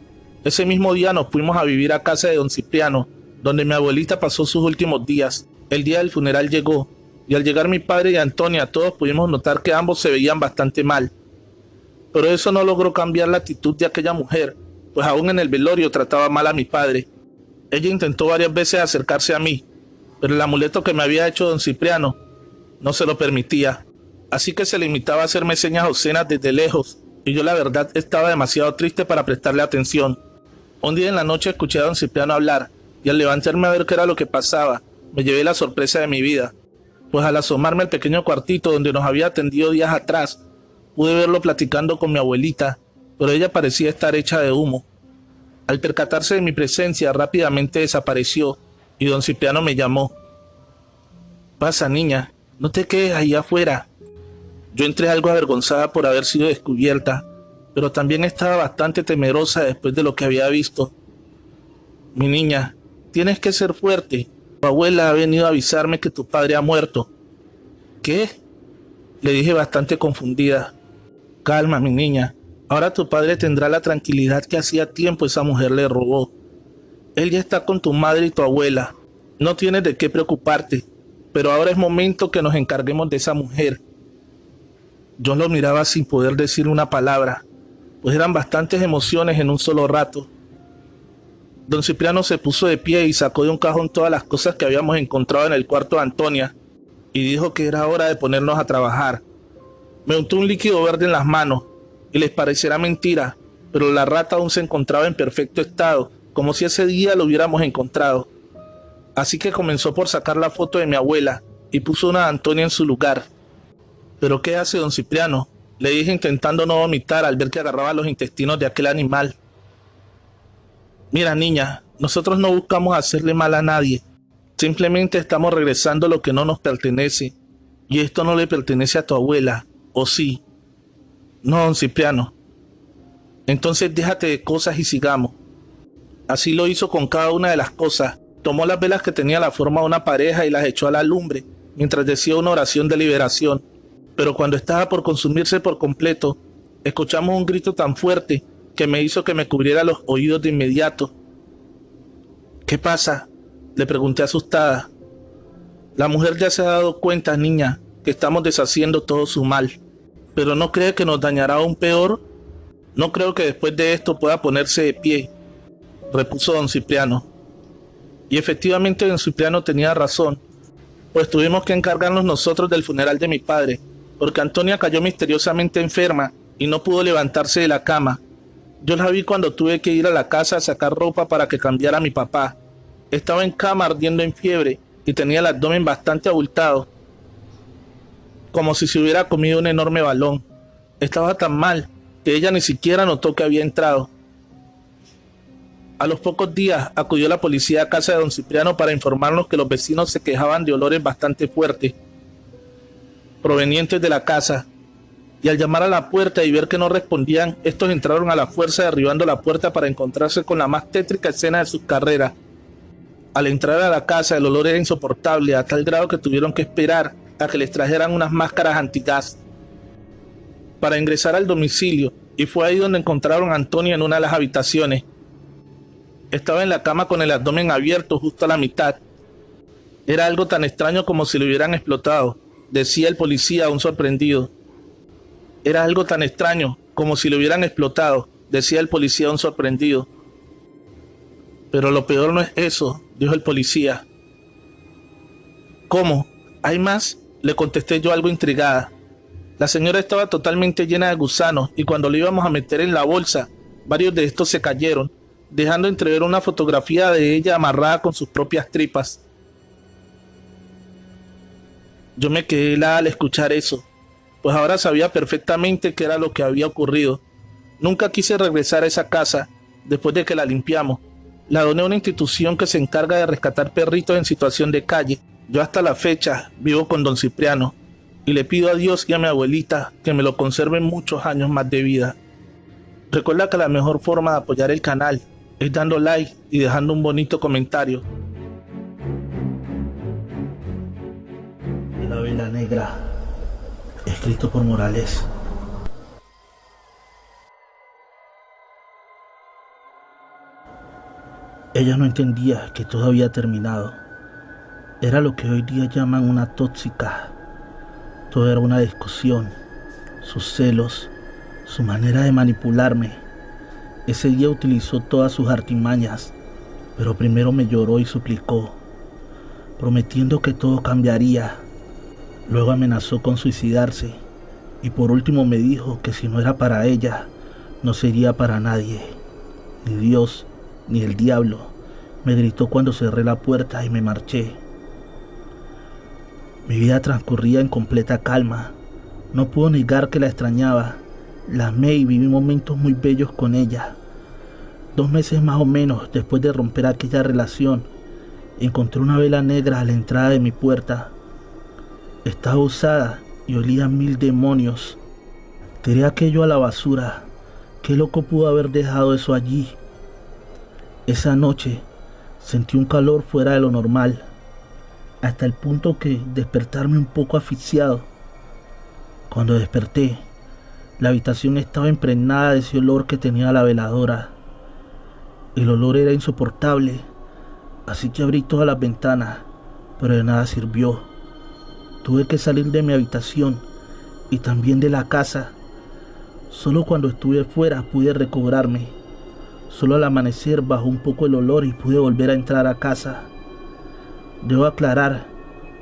Ese mismo día nos fuimos a vivir a casa de don Cipriano, donde mi abuelita pasó sus últimos días. El día del funeral llegó, y al llegar mi padre y Antonia todos pudimos notar que ambos se veían bastante mal. Pero eso no logró cambiar la actitud de aquella mujer, pues aún en el velorio trataba mal a mi padre. Ella intentó varias veces acercarse a mí, pero el amuleto que me había hecho don Cipriano no se lo permitía. Así que se limitaba a hacerme señas obscenas desde lejos, y yo la verdad estaba demasiado triste para prestarle atención. Un día en la noche escuché a don Cipriano hablar, y al levantarme a ver qué era lo que pasaba, me llevé la sorpresa de mi vida, pues al asomarme al pequeño cuartito donde nos había atendido días atrás, pude verlo platicando con mi abuelita, pero ella parecía estar hecha de humo. Al percatarse de mi presencia, rápidamente desapareció, y don Cipriano me llamó. Pasa, niña, no te quedes ahí afuera. Yo entré algo avergonzada por haber sido descubierta, pero también estaba bastante temerosa después de lo que había visto. Mi niña, tienes que ser fuerte. Tu abuela ha venido a avisarme que tu padre ha muerto. ¿Qué?, le dije bastante confundida. Calma, mi niña. Ahora tu padre tendrá la tranquilidad que hacía tiempo esa mujer le robó. Él ya está con tu madre y tu abuela. No tienes de qué preocuparte, pero ahora es momento que nos encarguemos de esa mujer. Yo lo miraba sin poder decir una palabra, pues eran bastantes emociones en un solo rato. Don Cipriano se puso de pie y sacó de un cajón todas las cosas que habíamos encontrado en el cuarto de Antonia y dijo que era hora de ponernos a trabajar. Me untó un líquido verde en las manos y les parecerá mentira, pero la rata aún se encontraba en perfecto estado, como si ese día lo hubiéramos encontrado. Así que comenzó por sacar la foto de mi abuela y puso una de Antonia en su lugar. ¿Pero qué hace don Cipriano?, le dije intentando no vomitar al ver que agarraba los intestinos de aquel animal. Mira, niña, nosotros no buscamos hacerle mal a nadie. Simplemente estamos regresando lo que no nos pertenece. Y esto no le pertenece a tu abuela, ¿o sí? No, don Cipriano. Entonces déjate de cosas y sigamos. Así lo hizo con cada una de las cosas. Tomó las velas que tenía la forma de una pareja y las echó a la lumbre, mientras decía una oración de liberación. Pero cuando estaba por consumirse por completo, escuchamos un grito tan fuerte que me hizo que me cubriera los oídos de inmediato. ¿Qué pasa?, le pregunté asustada. La mujer ya se ha dado cuenta, niña, que estamos deshaciendo todo su mal. ¿Pero no cree que nos dañará aún peor? No creo que después de esto pueda ponerse de pie, repuso don Cipriano. Y efectivamente don Cipriano tenía razón, pues tuvimos que encargarnos nosotros del funeral de mi padre, porque Antonia cayó misteriosamente enferma y no pudo levantarse de la cama. Yo la vi cuando tuve que ir a la casa a sacar ropa para que cambiara a mi papá. Estaba en cama ardiendo en fiebre y tenía el abdomen bastante abultado, como si se hubiera comido un enorme balón. Estaba tan mal que ella ni siquiera notó que había entrado. A los pocos días acudió la policía a casa de don Cipriano para informarnos que los vecinos se quejaban de olores bastante fuertes, provenientes de la casa, y al llamar a la puerta y ver que no respondían, estos entraron a la fuerza derribando la puerta para encontrarse con la más tétrica escena de sus carreras. Al entrar a la casa el olor era insoportable, a tal grado que tuvieron que esperar a que les trajeran unas máscaras antigas para ingresar al domicilio, y fue ahí donde encontraron a Antonia en una de las habitaciones. Estaba en la cama con el abdomen abierto justo a la mitad. Era algo tan extraño como si lo hubieran explotado, decía el policía aún sorprendido. Era algo tan extraño como si lo hubieran explotado, decía el policía aún sorprendido. Pero lo peor no es eso, dijo el policía. ¿Cómo? ¿Hay más?, le contesté yo algo intrigada. La señora estaba totalmente llena de gusanos y cuando lo íbamos a meter en la bolsa, varios de estos se cayeron, dejando entrever una fotografía de ella amarrada con sus propias tripas. Yo me quedé helada al escuchar eso, pues ahora sabía perfectamente qué era lo que había ocurrido. Nunca quise regresar a esa casa después de que la limpiamos. La doné a una institución que se encarga de rescatar perritos en situación de calle. Yo hasta la fecha vivo con don Cipriano y le pido a Dios y a mi abuelita que me lo conserven muchos años más de vida. Recuerda que la mejor forma de apoyar el canal es dando like y dejando un bonito comentario. La vela negra, escrito por Morales. Ella no entendía que todo había terminado. Era lo que hoy día llaman una tóxica. Todo era una discusión, sus celos, su manera de manipularme. Ese día utilizó todas sus artimañas, pero primero me lloró y suplicó, prometiendo que todo cambiaría. Luego amenazó con suicidarse y por último me dijo que si no era para ella, no sería para nadie, ni Dios ni el diablo, me gritó cuando cerré la puerta y me marché. Mi vida transcurría en completa calma. No puedo negar que la extrañaba. La amé y viví momentos muy bellos con ella. 2 meses más o menos después de romper aquella relación, encontré una vela negra a la entrada de mi puerta. Estaba usada y olía a 1000 demonios. Tiré aquello a la basura. ¿Qué loco pudo haber dejado eso allí? Esa noche sentí un calor fuera de lo normal, hasta el punto que despertarme un poco asfixiado. Cuando desperté, la habitación estaba impregnada de ese olor que tenía la veladora. El olor era insoportable, así que abrí todas las ventanas, pero de nada sirvió. Tuve que salir de mi habitación y también de la casa. Solo cuando estuve fuera pude recobrarme. Solo al amanecer bajó un poco el olor y pude volver a entrar a casa. Debo aclarar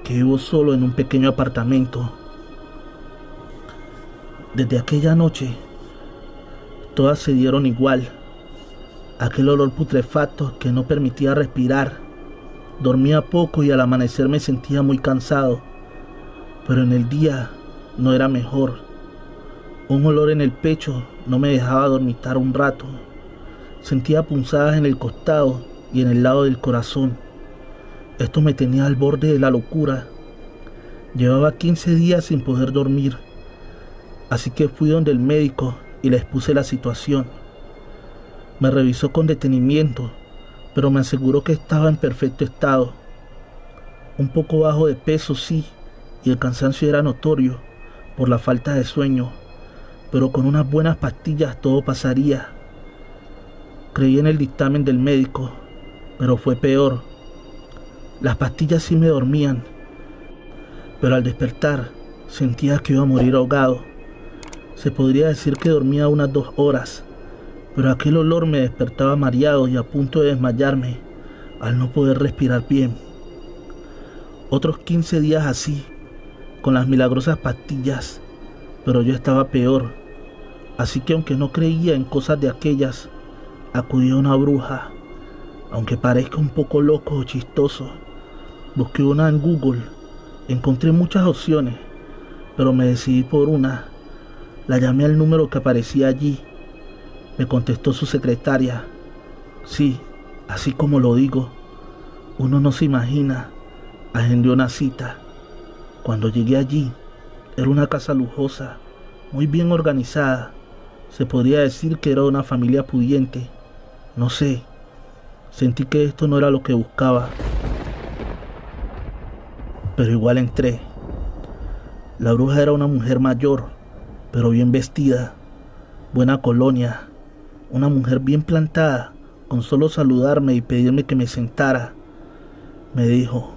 que vivo solo en un pequeño apartamento. Desde aquella noche, todas se dieron igual. Aquel olor putrefacto que no permitía respirar. Dormía poco y al amanecer me sentía muy cansado, pero en el día no era mejor. Un olor en el pecho no me dejaba dormitar un rato. Sentía punzadas en el costado y en el lado del corazón. Esto me tenía al borde de la locura. Llevaba 15 días sin poder dormir, así que fui donde el médico y le expuse la situación. Me revisó con detenimiento, pero me aseguró que estaba en perfecto estado. Un poco bajo de peso, sí, y el cansancio era notorio por la falta de sueño, pero con unas buenas pastillas todo pasaría. Creí en el dictamen del médico, pero fue peor. Las pastillas sí me dormían, pero al despertar sentía que iba a morir ahogado. Se podría decir que dormía unas 2 horas, pero aquel olor me despertaba mareado y a punto de desmayarme al no poder respirar bien. Otros 15 días así, con las milagrosas pastillas, pero yo estaba peor. Así que aunque no creía en cosas de aquellas, acudí a una bruja. Aunque parezca un poco loco o chistoso, busqué una en Google. Encontré muchas opciones, pero me decidí por una. La llamé al número que aparecía allí. Me contestó su secretaria. Sí, así como lo digo, uno no se imagina. Agendé una cita. Cuando llegué allí, era una casa lujosa, muy bien organizada. Se podría decir que era una familia pudiente. No sé, sentí que esto no era lo que buscaba. Pero igual entré. La bruja era una mujer mayor, pero bien vestida, buena colonia, una mujer bien plantada. Con solo saludarme y pedirme que me sentara, me dijo: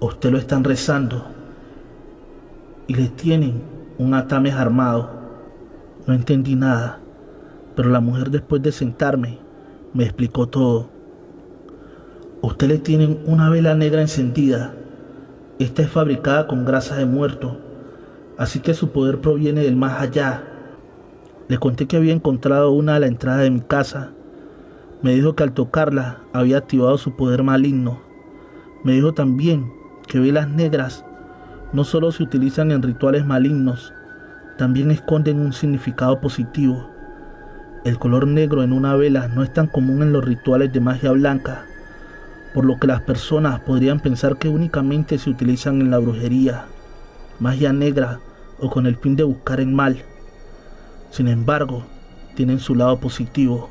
a usted lo están rezando y le tienen un atames armado. No entendí nada, pero la mujer, después de sentarme, me explicó todo. A usted le tienen una vela negra encendida. Esta es fabricada con grasa de muerto, así que su poder proviene del más allá. Le conté que había encontrado una a la entrada de mi casa. Me dijo que al tocarla había activado su poder maligno. Me dijo también que velas negras no solo se utilizan en rituales malignos, también esconden un significado positivo. El color negro en una vela no es tan común en los rituales de magia blanca, por lo que las personas podrían pensar que únicamente se utilizan en la brujería, magia negra o con el fin de buscar el mal. Sin embargo, tienen su lado positivo.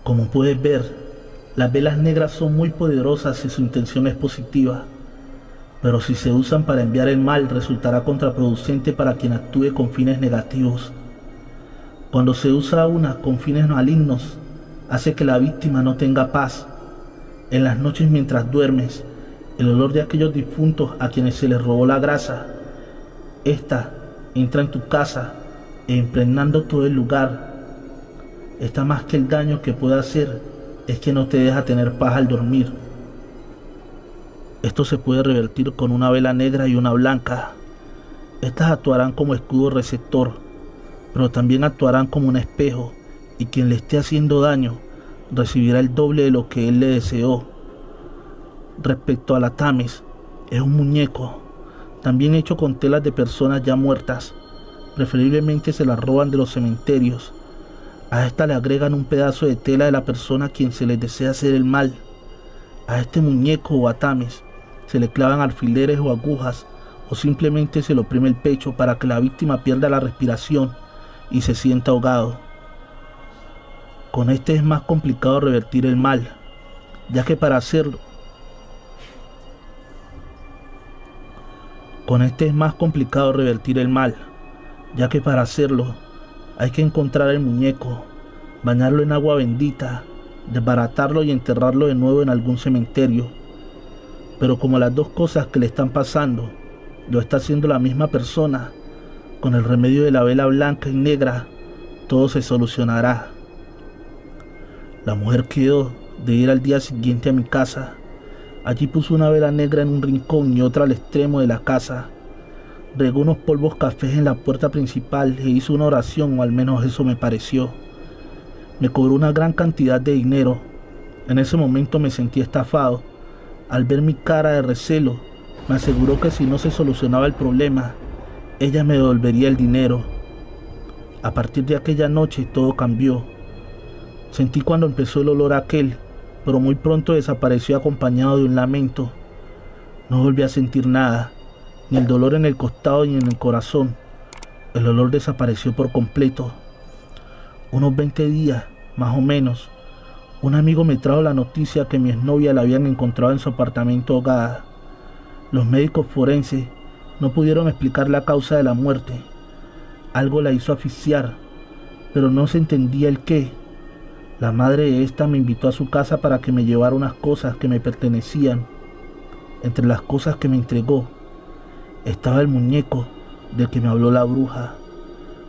Como puedes ver, las velas negras son muy poderosas si su intención es positiva, pero si se usan para enviar el mal, resultará contraproducente para quien actúe con fines negativos. Cuando se usa una con fines malignos, hace que la víctima no tenga paz. En las noches mientras duermes, el olor de aquellos difuntos a quienes se les robó la grasa, esta entra en tu casa e impregnando todo el lugar. Esta, más que el daño que puede hacer, es que no te deja tener paz al dormir. Esto se puede revertir con una vela negra y una blanca. Estas actuarán como escudo receptor, pero también actuarán como un espejo, y quien le esté haciendo daño recibirá el doble de lo que él le deseó. Respecto al atames, es un muñeco, también hecho con telas de personas ya muertas. Preferiblemente se las roban de los cementerios. A esta le agregan un pedazo de tela de la persona a quien se les desea hacer el mal. A este muñeco o atames se le clavan alfileres o agujas, o simplemente se le oprime el pecho para que la víctima pierda la respiración y se sienta ahogado. Con este es más complicado revertir el mal, ya que para hacerlo hay que encontrar el muñeco, bañarlo en agua bendita, desbaratarlo y enterrarlo de nuevo en algún cementerio. Pero como las dos cosas que le están pasando lo está haciendo la misma persona, con el remedio de la vela blanca y negra, todo se solucionará. La mujer quedó de ir al día siguiente a mi casa. Allí puso una vela negra en un rincón y otra al extremo de la casa. Regó unos polvos cafés en la puerta principal e hizo una oración, o al menos eso me pareció. Me cobró una gran cantidad de dinero. En ese momento me sentí estafado. Al ver mi cara de recelo, me aseguró que si no se solucionaba el problema, ella me devolvería el dinero. A partir de aquella noche todo cambió. Sentí cuando empezó el olor aquel, pero muy pronto desapareció acompañado de un lamento. No volví a sentir nada, ni el dolor en el costado ni en el corazón. El olor desapareció por completo. unos 20 días, más o menos, un amigo me trajo la noticia que mi exnovia la habían encontrado en su apartamento ahogada. Los médicos forenses no pudieron explicar la causa de la muerte. Algo la hizo asfixiar, pero no se entendía el qué. La madre de esta me invitó a su casa para que me llevara unas cosas que me pertenecían. Entre las cosas que me entregó estaba el muñeco del que me habló la bruja.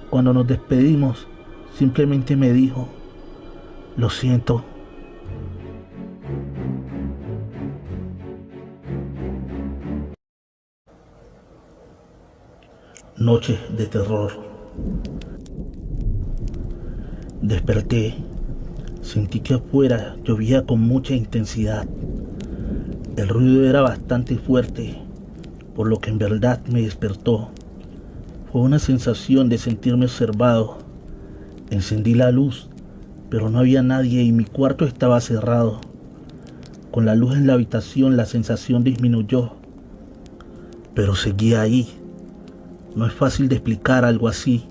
Cuando nos despedimos, simplemente me dijo: lo siento. Noche de terror. Desperté. Sentí que afuera llovía con mucha intensidad. El ruido era bastante fuerte, por lo que en verdad me despertó. Fue una sensación de sentirme observado. Encendí la luz, pero no había nadie y mi cuarto estaba cerrado. Con la luz en la habitación la sensación disminuyó, pero seguía ahí. No es fácil de explicar algo así.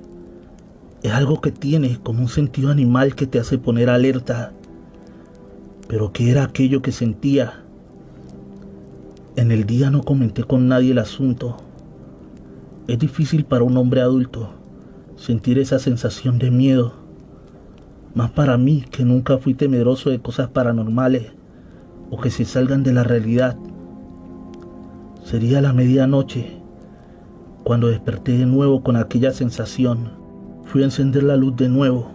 Es algo que tiene como un sentido animal que te hace poner alerta. Pero ¿qué era aquello que sentía? En el día no comenté con nadie el asunto. Es difícil para un hombre adulto sentir esa sensación de miedo. Más para mí, que nunca fui temeroso de cosas paranormales o que se salgan de la realidad. Sería la medianoche cuando desperté de nuevo con aquella sensación. Fui a encender la luz de nuevo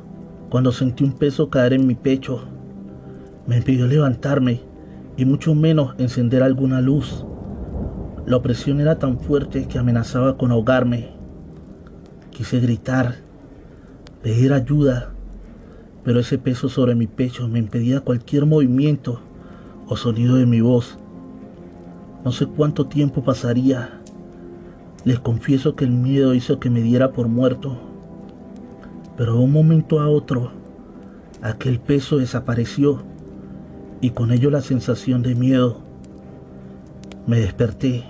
cuando sentí un peso caer en mi pecho. Me impidió levantarme y mucho menos encender alguna luz. La opresión era tan fuerte que amenazaba con ahogarme. Quise gritar, pedir ayuda, pero ese peso sobre mi pecho me impedía cualquier movimiento o sonido de mi voz. No sé cuánto tiempo pasaría. Les confieso que el miedo hizo que me diera por muerto. Pero de un momento a otro, aquel peso desapareció y con ello la sensación de miedo. Me desperté,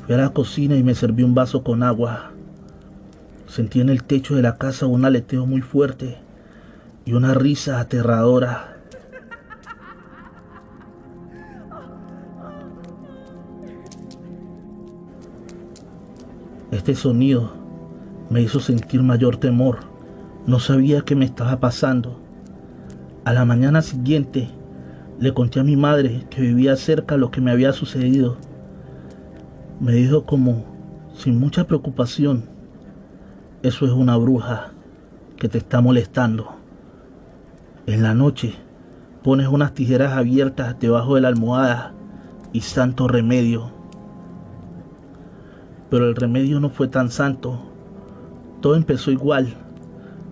fui a la cocina y me serví un vaso con agua. Sentí en el techo de la casa un aleteo muy fuerte y una risa aterradora. Este sonido me hizo sentir mayor temor. No sabía qué me estaba pasando. A la mañana siguiente le conté a mi madre, que vivía cerca, lo que me había sucedido. Me dijo como sin mucha preocupación: eso es una bruja que te está molestando. En la noche pones unas tijeras abiertas debajo de la almohada y santo remedio. Pero el remedio no fue tan santo. Todo empezó igual.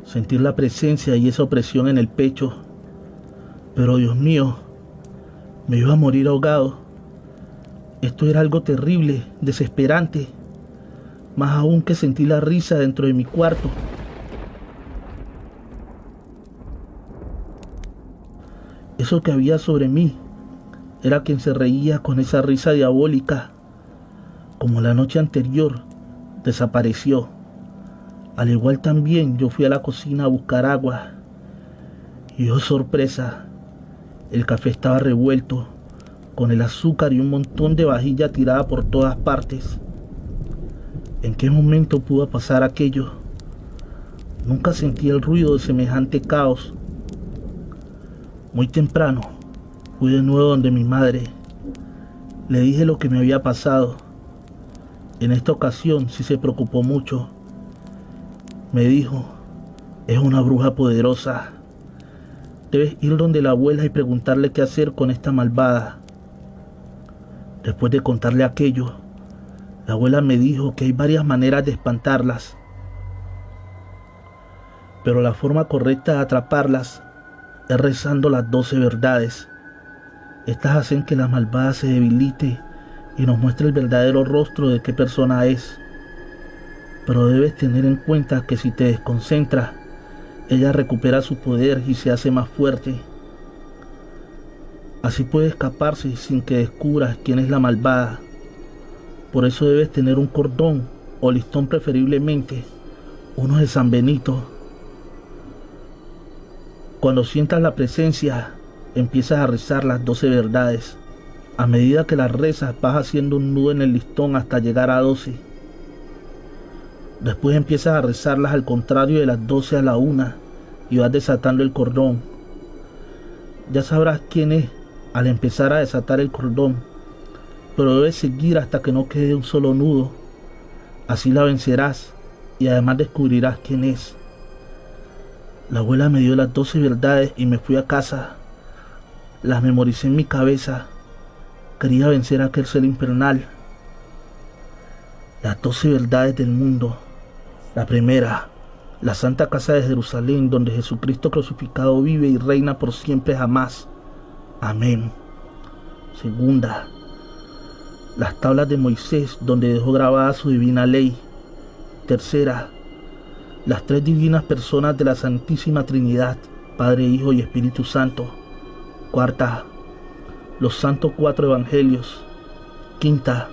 Sentir la presencia y esa opresión en el pecho. Pero Dios mío, me iba a morir ahogado. Esto era algo terrible, desesperante. Más aún que sentí la risa dentro de mi cuarto. Eso que había sobre mí era quien se reía con esa risa diabólica. Como la noche anterior, desapareció. Al igual también yo fui a la cocina a buscar agua. Y oh sorpresa, el café estaba revuelto, con el azúcar y un montón de vajilla tirada por todas partes. ¿En qué momento pudo pasar aquello? Nunca sentí el ruido de semejante caos. Muy temprano, fui de nuevo donde mi madre. Le dije lo que me había pasado. En esta ocasión sí se preocupó mucho. Me dijo: es una bruja poderosa. Debes ir donde la abuela y preguntarle qué hacer con esta malvada. Después de contarle aquello, la abuela me dijo que hay varias maneras de espantarlas, pero la forma correcta de atraparlas es rezando las 12 verdades. Estas hacen que la malvada se debilite y nos muestre el verdadero rostro de qué persona es. Pero debes tener en cuenta que si te desconcentras, ella recupera su poder y se hace más fuerte. Así puede escaparse sin que descubras quién es la malvada. Por eso debes tener un cordón o listón, preferiblemente uno de San Benito. Cuando sientas la presencia, empiezas a rezar las 12 verdades. A medida que las rezas, vas haciendo un nudo en el listón hasta llegar a 12. Después empiezas a rezarlas al contrario de las 12 a la 1 y vas desatando el cordón. Ya sabrás quién es al empezar a desatar el cordón, pero debes seguir hasta que no quede un solo nudo. Así la vencerás y además descubrirás quién es. La abuela me dio las 12 verdades y me fui a casa. Las memoricé en mi cabeza. Quería vencer a aquel ser infernal. Las 12 verdades del mundo. La primera, la Santa Casa de Jerusalén, donde Jesucristo crucificado vive y reina por siempre jamás. Amén. Segunda, las tablas de Moisés, donde dejó grabada su divina ley. Tercera, las 3 divinas personas de la Santísima Trinidad, Padre, Hijo y Espíritu Santo. Cuarta, los santos 4 evangelios. Quinta,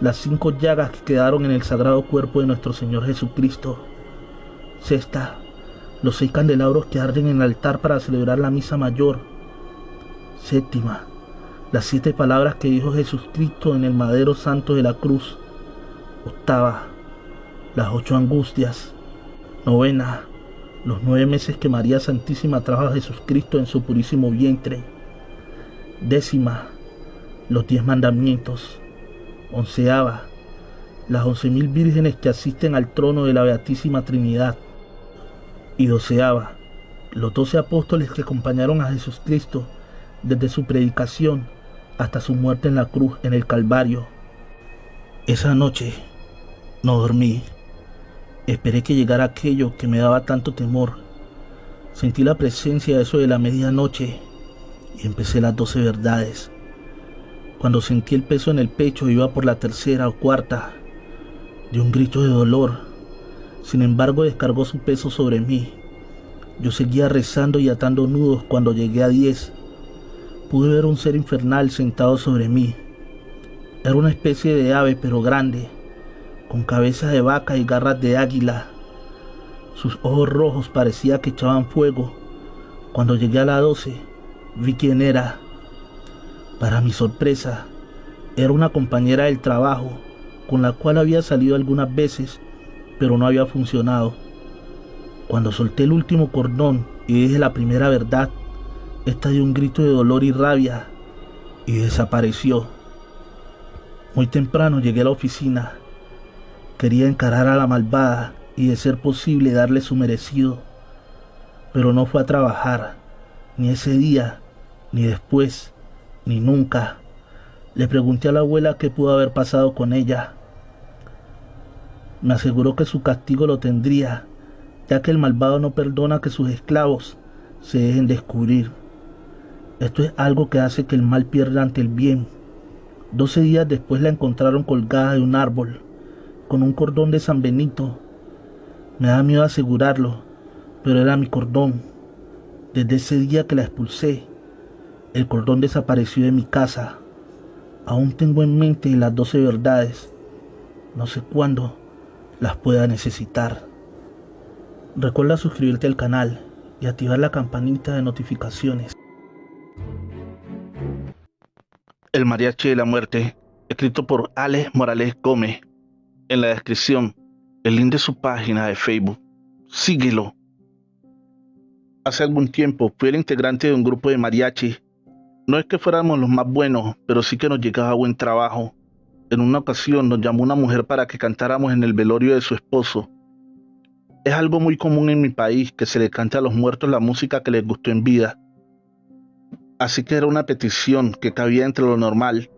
las 5 llagas que quedaron en el sagrado cuerpo de nuestro Señor Jesucristo. Sexta, los 6 candelabros que arden en el altar para celebrar la misa mayor. Séptima, las 7 palabras que dijo Jesucristo en el madero santo de la cruz. Octava, las 8 angustias. Novena, los 9 meses que María Santísima trajo a Jesucristo en su purísimo vientre. Décima, los 10 mandamientos. Onceava, las 11.000 vírgenes que asisten al trono de la Beatísima Trinidad. Y doceava, los 12 apóstoles que acompañaron a Jesucristo desde su predicación hasta su muerte en la cruz en el Calvario. Esa noche no dormí. Esperé que llegara aquello que me daba tanto temor. Sentí la presencia de eso de la medianoche y empecé las 12 verdades. Cuando sentí el peso en el pecho, iba por la tercera o cuarta. Di un grito de dolor. Sin embargo, descargó su peso sobre mí. Yo seguía rezando y atando nudos cuando llegué a 10. Pude ver un ser infernal sentado sobre mí. Era una especie de ave, pero grande, con cabeza de vaca y garras de águila. Sus ojos rojos parecía que echaban fuego. Cuando llegué a la 12, vi quién era. Para mi sorpresa, era una compañera del trabajo, con la cual había salido algunas veces, pero no había funcionado. Cuando solté el último cordón y dije la primera verdad, esta dio un grito de dolor y rabia y desapareció. Muy temprano llegué a la oficina. Quería encarar a la malvada y, de ser posible, darle su merecido, pero no fue a trabajar, ni ese día, ni después, ni nunca. Le pregunté a la abuela qué pudo haber pasado con ella. Me aseguró que su castigo lo tendría, ya que el malvado no perdona que sus esclavos se dejen descubrir. Esto es algo que hace que el mal pierda ante el bien. 12 días después la encontraron colgada de un árbol, con un cordón de San Benito. Me da miedo asegurarlo, pero era mi cordón. Desde ese día que la expulsé, el cordón desapareció de mi casa. Aún tengo en mente las 12 verdades. No sé cuándo las pueda necesitar. Recuerda suscribirte al canal y activar la campanita de notificaciones. El mariachi de la muerte, escrito por Alex Morales Gómez. En la descripción, el link de su página de Facebook. Síguelo. Hace algún tiempo fui el integrante de un grupo de mariachi. No es que fuéramos los más buenos, pero sí que nos llegaba buen trabajo. En una ocasión nos llamó una mujer para que cantáramos en el velorio de su esposo. Es algo muy común en mi país que se le cante a los muertos la música que les gustó en vida. Así que era una petición que cabía entre lo normal.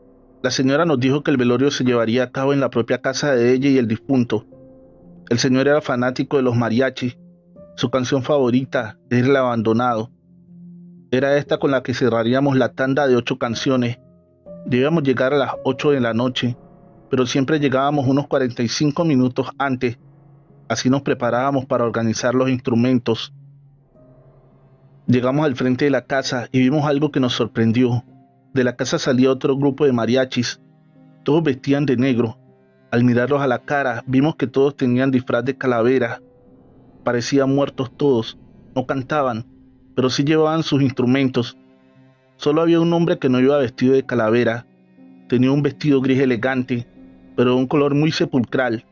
La señora nos dijo que el velorio se llevaría a cabo en la propia casa de ella y el difunto. El señor era fanático de los mariachis. Su canción favorita es El Abandonado. Era esta con la que cerraríamos la tanda de 8 canciones. Debíamos llegar a las 8 de la noche, pero siempre llegábamos unos 45 minutos antes. Así nos preparábamos para organizar los instrumentos. Llegamos al frente de la casa y vimos algo que nos sorprendió. De la casa salía otro grupo de mariachis. Todos vestían de negro. Al mirarlos a la cara, vimos que todos tenían disfraz de calavera. Parecían muertos todos. No cantaban, pero sí llevaban sus instrumentos. Solo había un hombre que no iba vestido de calavera. Tenía un vestido gris elegante, pero de un color muy sepulcral.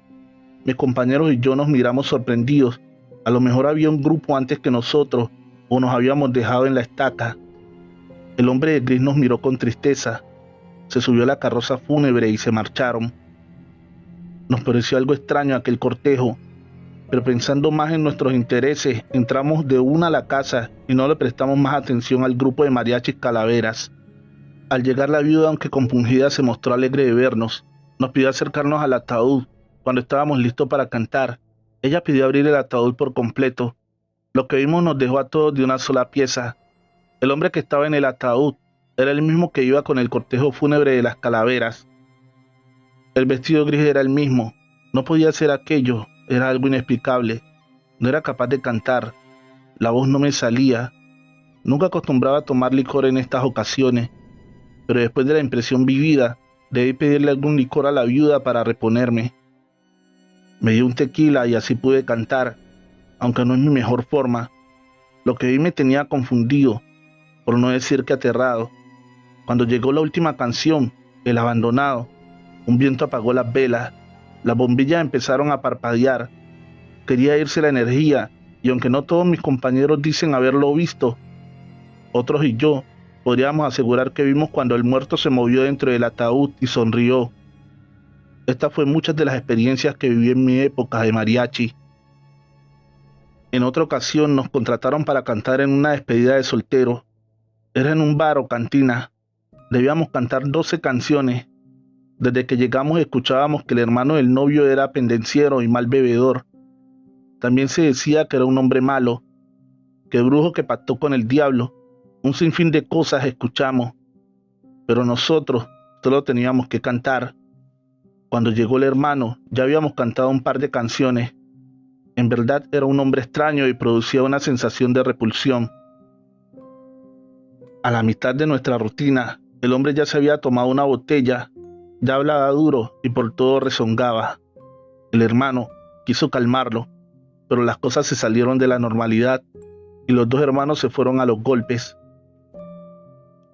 Mis compañeros y yo nos miramos sorprendidos. A lo mejor había un grupo antes que nosotros, o nos habíamos dejado en la estaca. El hombre de gris nos miró con tristeza. Se subió a la carroza fúnebre y se marcharon. Nos pareció algo extraño aquel cortejo, pero pensando más en nuestros intereses, entramos de una a la casa y no le prestamos más atención al grupo de mariachis calaveras. Al llegar la viuda, aunque compungida, se mostró alegre de vernos. Nos pidió acercarnos al ataúd. Cuando estábamos listos para cantar, ella pidió abrir el ataúd por completo. Lo que vimos nos dejó a todos de una sola pieza. El hombre que estaba en el ataúd era el mismo que iba con el cortejo fúnebre de las calaveras. El vestido gris era el mismo. No podía ser aquello, era algo inexplicable. No era capaz de cantar. La voz no me salía. Nunca acostumbraba a tomar licor en estas ocasiones, pero después de la impresión vivida, debí pedirle algún licor a la viuda para reponerme. Me dio un tequila y así pude cantar, aunque no es mi mejor forma. Lo que vi me tenía confundido, por no decir que aterrado. Cuando llegó la última canción, El abandonado, un viento apagó las velas, las bombillas empezaron a parpadear. Quería irse la energía, y aunque no todos mis compañeros dicen haberlo visto, otros y yo podríamos asegurar que vimos cuando el muerto se movió dentro del ataúd y sonrió. Esta fue muchas de las experiencias que viví en mi época de mariachi. En otra ocasión nos contrataron para cantar en una despedida de solteros. Era en un bar o cantina. Debíamos cantar 12 canciones. Desde que llegamos escuchábamos que el hermano del novio era pendenciero y mal bebedor. También se decía que era un hombre malo, que brujo que pactó con el diablo. Un sinfín de cosas escuchamos, pero nosotros solo teníamos que cantar. Cuando llegó el hermano, ya habíamos cantado un par de canciones. En verdad era un hombre extraño y producía una sensación de repulsión. A la mitad de nuestra rutina, el hombre ya se había tomado una botella, ya hablaba duro y por todo rezongaba. El hermano quiso calmarlo, pero las cosas se salieron de la normalidad y los dos hermanos se fueron a los golpes.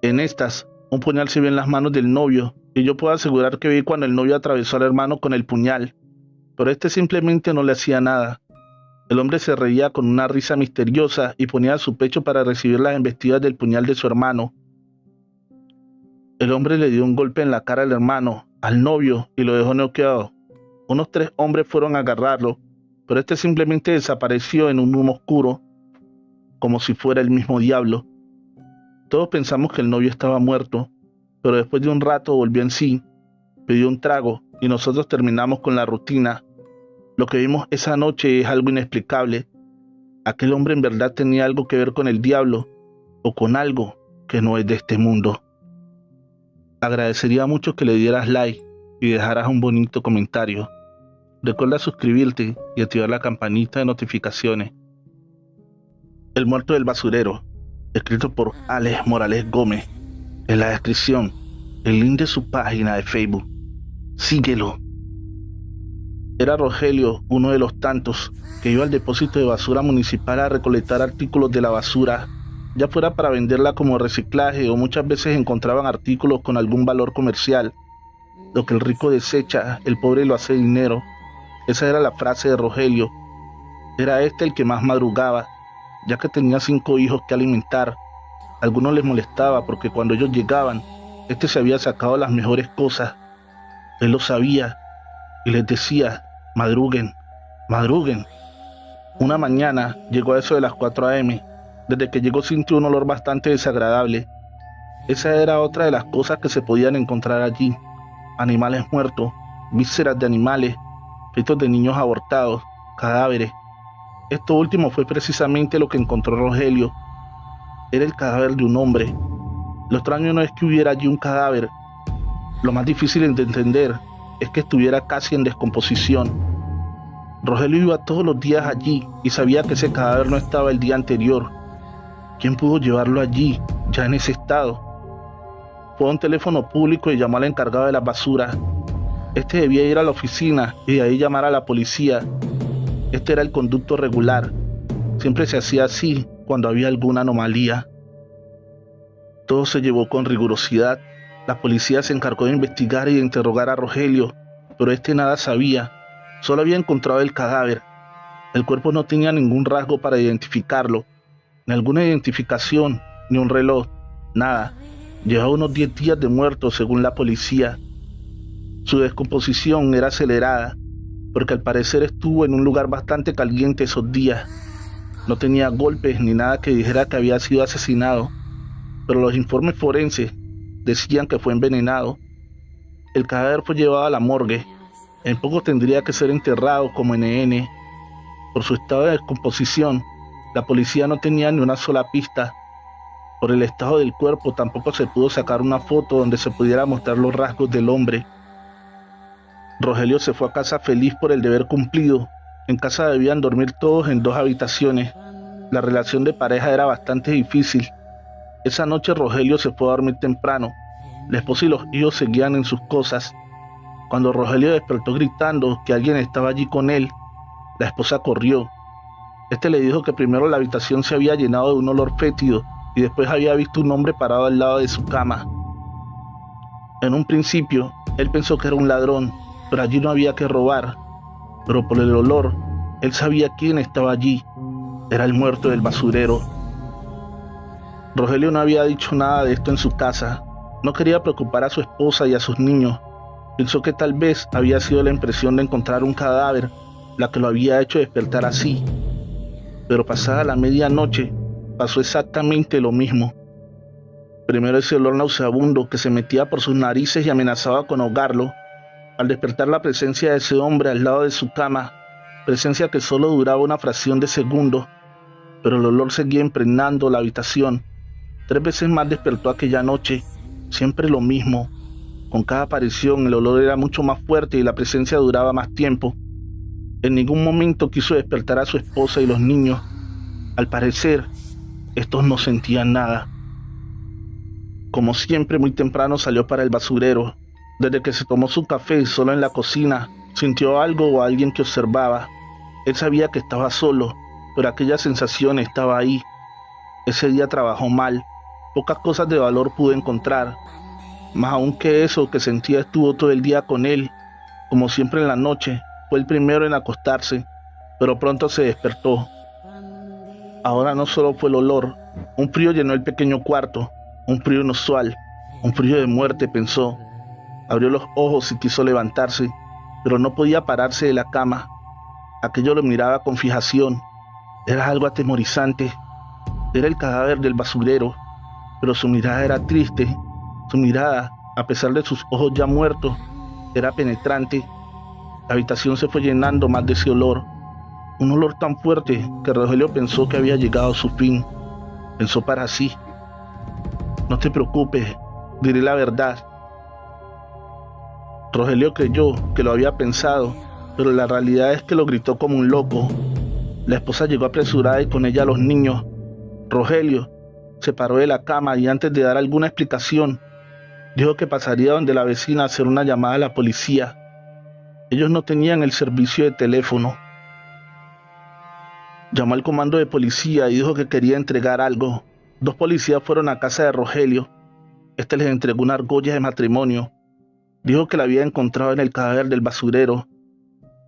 En estas, un puñal se vio en las manos del novio, y yo puedo asegurar que vi cuando el novio atravesó al hermano con el puñal, pero este simplemente no le hacía nada. El hombre se reía con una risa misteriosa y ponía su pecho para recibir las embestidas del puñal de su hermano. El hombre le dio un golpe en la cara al hermano, al novio, y lo dejó noqueado. Unos 3 hombres fueron a agarrarlo, pero este simplemente desapareció en un humo oscuro, como si fuera el mismo diablo. Todos pensamos que el novio estaba muerto, pero después de un rato volvió en sí, pidió un trago y nosotros terminamos con la rutina. Lo que vimos esa noche es algo inexplicable. Aquel hombre en verdad tenía algo que ver con el diablo o con algo que no es de este mundo. Agradecería mucho que le dieras like y dejaras un bonito comentario. Recuerda suscribirte y activar la campanita de notificaciones. El muerto del basurero, escrito por Alex Morales Gómez. En la descripción, el link de su página de Facebook. Síguelo. Era Rogelio, uno de los tantos que iba al depósito de basura municipal a recolectar artículos de la basura, ya fuera para venderla como reciclaje o muchas veces encontraban artículos con algún valor comercial. Lo que el rico desecha, el pobre lo hace dinero. Esa era la frase de Rogelio. Era este el que más madrugaba, ya que tenía 5 hijos que alimentar. A algunos les molestaba porque cuando ellos llegaban, este se había sacado las mejores cosas. Él lo sabía y les decía: madruguen, madruguen. Una mañana llegó a eso de las 4 a.m. Desde que llegó sintió un olor bastante desagradable. Esa era otra de las cosas que se podían encontrar allí: animales muertos, vísceras de animales, fetos de niños abortados, cadáveres. Esto último fue precisamente lo que encontró Rogelio. Era el cadáver de un hombre. Lo extraño no es que hubiera allí un cadáver. Lo más difícil de entender es que estuviera casi en descomposición. Rogelio iba todos los días allí y sabía que ese cadáver no estaba el día anterior. ¿Quién pudo llevarlo allí, ya en ese estado? Fue a un teléfono público y llamó al encargado de las basuras. Este debía ir a la oficina y de ahí llamar a la policía. Este era el conducto regular. Siempre se hacía así, cuando había alguna anomalía. Todo se llevó con rigurosidad. La policía se encargó de investigar y de interrogar a Rogelio, pero este nada sabía. Solo había encontrado el cadáver. El cuerpo no tenía ningún rasgo para identificarlo, ni alguna identificación, ni un reloj, nada. Llevaba unos 10 días de muerto, según la policía. Su descomposición era acelerada, porque al parecer estuvo en un lugar bastante caliente esos días. No tenía golpes ni nada que dijera que había sido asesinado, pero los informes forenses decían que fue envenenado. El cadáver fue llevado a la morgue. En poco tendría que ser enterrado como NN. Por su estado de descomposición, la policía no tenía ni una sola pista. Por el estado del cuerpo tampoco se pudo sacar una foto donde se pudiera mostrar los rasgos del hombre. Rogelio se fue a casa feliz por el deber cumplido. En casa debían dormir todos en 2 habitaciones. La relación de pareja era bastante difícil. Esa noche Rogelio se fue a dormir temprano. La esposa y los hijos seguían en sus cosas. Cuando Rogelio despertó gritando que alguien estaba allí con él, la esposa corrió. Este le dijo que primero la habitación se había llenado de un olor fétido y después había visto un hombre parado al lado de su cama. En un principio, él pensó que era un ladrón, pero allí no había que robar. Pero por el olor, él sabía quién estaba allí. Era el muerto del basurero. Rogelio no había dicho nada de esto en su casa. No quería preocupar a su esposa y a sus niños. Pensó que tal vez había sido la impresión de encontrar un cadáver la que lo había hecho despertar así. Pero pasada la medianoche, pasó exactamente lo mismo. Primero ese olor nauseabundo que se metía por sus narices y amenazaba con ahogarlo. Al despertar la presencia de ese hombre al lado de su cama, presencia que solo duraba una fracción de segundo, pero el olor seguía impregnando la habitación. 3 veces más despertó aquella noche, siempre lo mismo. Con cada aparición el olor era mucho más fuerte y la presencia duraba más tiempo. En ningún momento quiso despertar a su esposa y los niños. Al parecer, estos no sentían nada. Como siempre, muy temprano salió para el basurero. Desde que se tomó su café solo en la cocina, sintió algo o alguien que observaba. Él sabía que estaba solo, pero aquella sensación estaba ahí. Ese día trabajó mal. Pocas cosas de valor pudo encontrar. Más aún que eso que sentía, estuvo todo el día con él. Como siempre en la noche, fue el primero en acostarse, pero pronto se despertó. Ahora no solo fue el olor, un frío llenó el pequeño cuarto, un frío inusual, un frío de muerte, pensó. Abrió los ojos y quiso levantarse, pero no podía pararse de la cama. Aquello lo miraba con fijación. Era algo atemorizante. Era el cadáver del basurero, pero su mirada era triste. Su mirada, a pesar de sus ojos ya muertos, era penetrante. La habitación se fue llenando más de ese olor. Un olor tan fuerte que Rogelio pensó que había llegado a su fin. Pensó para sí: no te preocupes, diré la verdad. Rogelio creyó que lo había pensado, pero la realidad es que lo gritó como un loco. La esposa llegó apresurada y con ella los niños. Rogelio se paró de la cama y antes de dar alguna explicación, dijo que pasaría donde la vecina a hacer una llamada a la policía. Ellos no tenían el servicio de teléfono. Llamó al comando de policía y dijo que quería entregar algo. 2 policías fueron a casa de Rogelio. Este les entregó una argolla de matrimonio. Dijo que la había encontrado en el cadáver del basurero.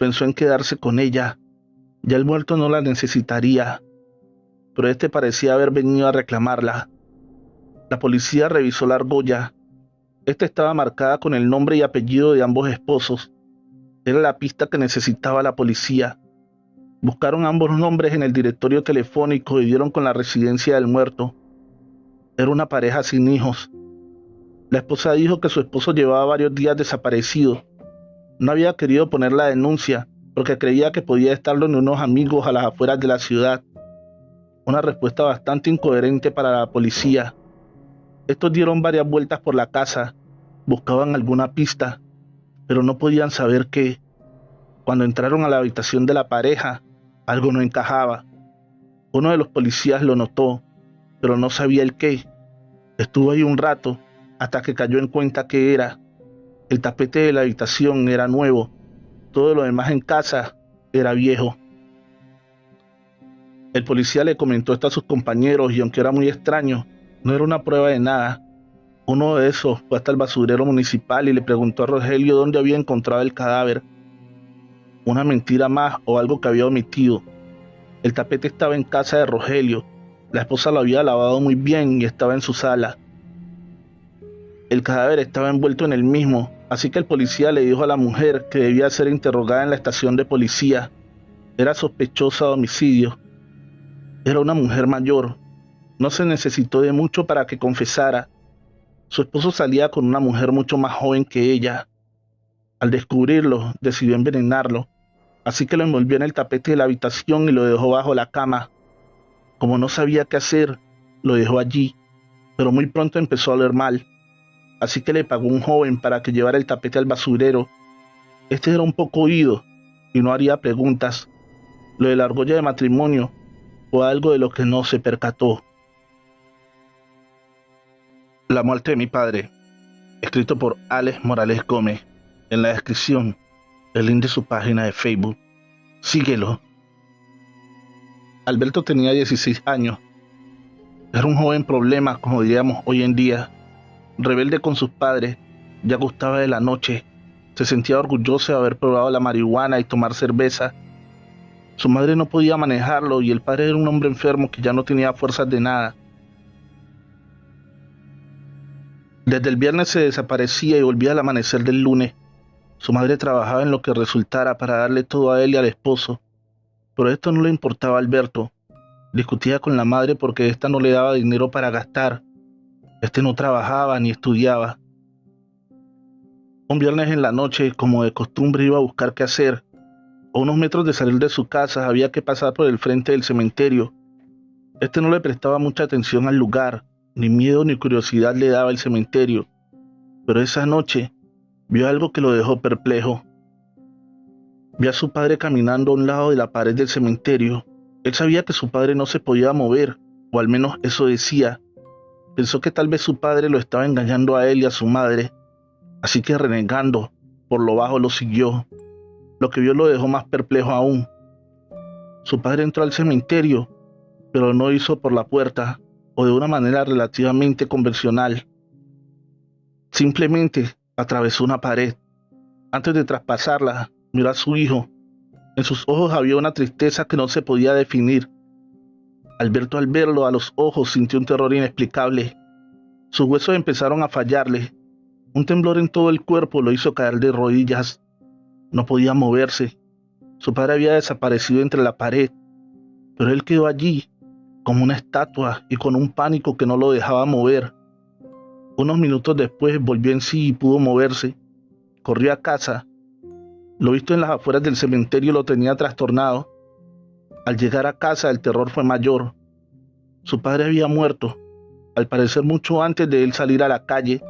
Pensó en quedarse con ella. Ya el muerto no la necesitaría, pero este parecía haber venido a reclamarla. La policía revisó la argolla. Esta estaba marcada con el nombre y apellido de ambos esposos. Era la pista que necesitaba la policía. Buscaron ambos nombres en el directorio telefónico y dieron con la residencia del muerto. Era una pareja sin hijos. La esposa dijo que su esposo llevaba varios días desaparecido. No había querido poner la denuncia porque creía que podía estar donde unos amigos a las afueras de la ciudad. Una respuesta bastante incoherente para la policía. Estos dieron varias vueltas por la casa, buscaban alguna pista, pero no podían saber qué. Cuando entraron a la habitación de la pareja, algo no encajaba. Uno de los policías lo notó, pero no sabía el qué. Estuvo ahí un rato, hasta que cayó en cuenta que era. El tapete de la habitación era nuevo, todo lo demás en casa era viejo. El policía le comentó esto a sus compañeros y aunque era muy extraño, no era una prueba de nada. Uno de esos fue hasta el basurero municipal y le preguntó a Rogelio dónde había encontrado el cadáver. Una mentira más o algo que había omitido. El tapete estaba en casa de Rogelio. La esposa lo había lavado muy bien y estaba en su sala. El cadáver estaba envuelto en el mismo, así que el policía le dijo a la mujer que debía ser interrogada en la estación de policía. Era sospechosa de homicidio. Era una mujer mayor. No se necesitó de mucho para que confesara. Su esposo salía con una mujer mucho más joven que ella. Al descubrirlo, decidió envenenarlo, así que lo envolvió en el tapete de la habitación y lo dejó bajo la cama. Como no sabía qué hacer, lo dejó allí, pero muy pronto empezó a oler mal, así que le pagó un joven para que llevara el tapete al basurero. Este era un poco oído y no haría preguntas. Lo de la argolla de matrimonio fue algo de lo que no se percató. La muerte de mi padre, escrito por Alex Morales Gómez. En la descripción, el link de su página de Facebook. Síguelo. Alberto tenía 16 años. Era un joven problema, como diríamos hoy en día. Rebelde con sus padres, ya gustaba de la noche. Se sentía orgulloso de haber probado la marihuana y tomar cerveza. Su madre no podía manejarlo y el padre era un hombre enfermo que ya no tenía fuerzas de nada. Desde el viernes se desaparecía y volvía al amanecer del lunes. Su madre trabajaba en lo que resultara para darle todo a él y al esposo, pero esto no le importaba a Alberto. Discutía con la madre porque ésta no le daba dinero para gastar. Este no trabajaba ni estudiaba. Un viernes en la noche, como de costumbre, iba a buscar qué hacer. A unos metros de salir de su casa había que pasar por el frente del cementerio. Este no le prestaba mucha atención al lugar, ni miedo ni curiosidad le daba el cementerio, pero esa noche vio algo que lo dejó perplejo. Vio a su padre caminando a un lado de la pared del cementerio. Él sabía que su padre no se podía mover, o al menos eso decía. Pensó que tal vez su padre lo estaba engañando a él y a su madre, así que renegando, por lo bajo lo siguió. Lo que vio lo dejó más perplejo aún. Su padre entró al cementerio, pero no hizo por la puerta, o de una manera relativamente convencional. Simplemente atravesó una pared. Antes de traspasarla, miró a su hijo. En sus ojos había una tristeza que no se podía definir. Alberto, al verlo a los ojos, sintió un terror inexplicable. Sus huesos empezaron a fallarle. Un temblor en todo el cuerpo lo hizo caer de rodillas. No podía moverse. Su padre había desaparecido entre la pared, pero él quedó allí, como una estatua y con un pánico que no lo dejaba mover. Unos minutos después volvió en sí y pudo moverse. Corrió a casa. Lo visto en las afueras del cementerio lo tenía trastornado. Al llegar a casa el terror fue mayor. Su padre había muerto, al parecer mucho antes de él salir a la calle,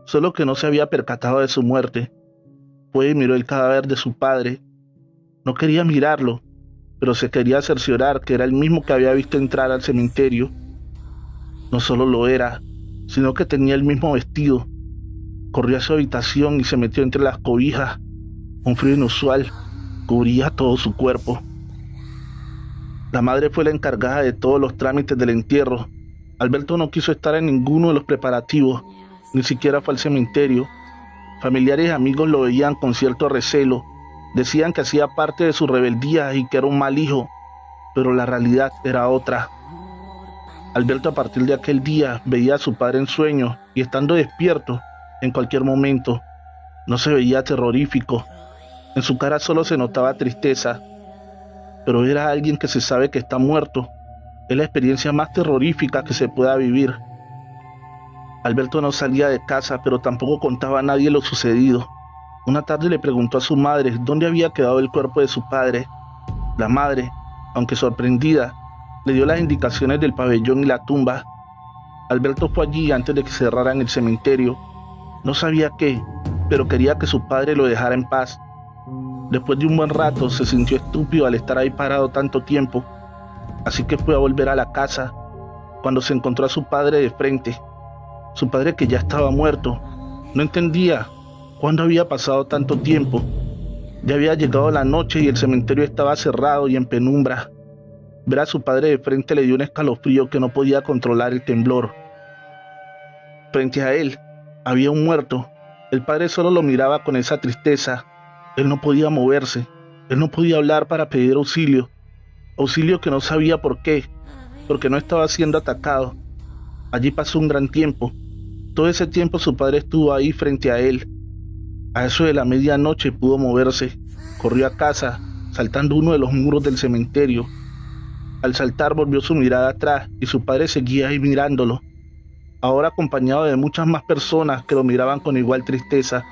solo que no se había percatado de su muerte. Fue y miró el cadáver de su padre. No quería mirarlo, pero se quería cerciorar que era el mismo que había visto entrar al cementerio. No solo lo era, sino que tenía el mismo vestido. Corrió a su habitación y se metió entre las cobijas. Un frío inusual cubría todo su cuerpo. La madre fue la encargada de todos los trámites del entierro. Alberto no quiso estar en ninguno de los preparativos, ni siquiera fue al cementerio. Familiares y amigos lo veían con cierto recelo. Decían que hacía parte de su rebeldía y que era un mal hijo, pero la realidad era otra. Alberto, a partir de aquel día, veía a su padre en sueños y estando despierto en cualquier momento. No se veía terrorífico. En su cara solo se notaba tristeza, pero era alguien que se sabe que está muerto. Es la experiencia más terrorífica que se pueda vivir. Alberto no salía de casa, pero tampoco contaba a nadie lo sucedido. Una tarde le preguntó a su madre dónde había quedado el cuerpo de su padre. La madre, aunque sorprendida, le dio las indicaciones del pabellón y la tumba. Alberto fue allí antes de que cerraran el cementerio. No sabía qué, pero quería que su padre lo dejara en paz. Después de un buen rato se sintió estúpido al estar ahí parado tanto tiempo, así que fue a volver a la casa cuando se encontró a su padre de frente. Su padre, que ya estaba muerto, no entendía cuándo había pasado tanto tiempo. Ya había llegado la noche y el cementerio estaba cerrado y en penumbra. Ver a su padre de frente le dio un escalofrío que no podía controlar el temblor. Frente a él había un muerto. El padre solo lo miraba con esa tristeza. Él no podía moverse. Él no podía hablar para pedir auxilio. Auxilio que no sabía por qué, porque no estaba siendo atacado. Allí pasó un gran tiempo. Todo ese tiempo su padre estuvo ahí frente a él. A eso de la medianoche pudo moverse. Corrió a casa, saltando uno de los muros del cementerio. Al saltar volvió su mirada atrás y su padre seguía ahí mirándolo, ahora acompañado de muchas más personas que lo miraban con igual tristeza.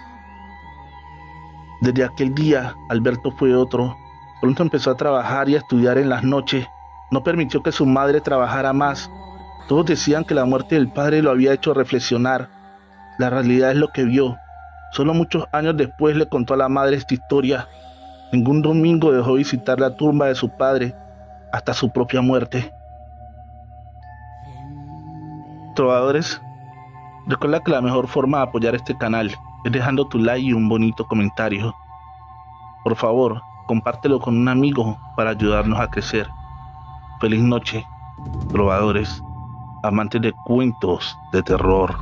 Desde aquel día, Alberto fue otro. Pronto empezó a trabajar y a estudiar en las noches. No permitió que su madre trabajara más. Todos decían que la muerte del padre lo había hecho reflexionar. La realidad es lo que vio. Solo muchos años después le contó a la madre esta historia. Ningún domingo dejó visitar la tumba de su padre hasta su propia muerte. Trovadores, recuerda que la mejor forma de apoyar este canal es dejando tu like y un bonito comentario. Por favor, compártelo con un amigo para ayudarnos a crecer. Feliz noche, trovadores, amantes de cuentos de terror.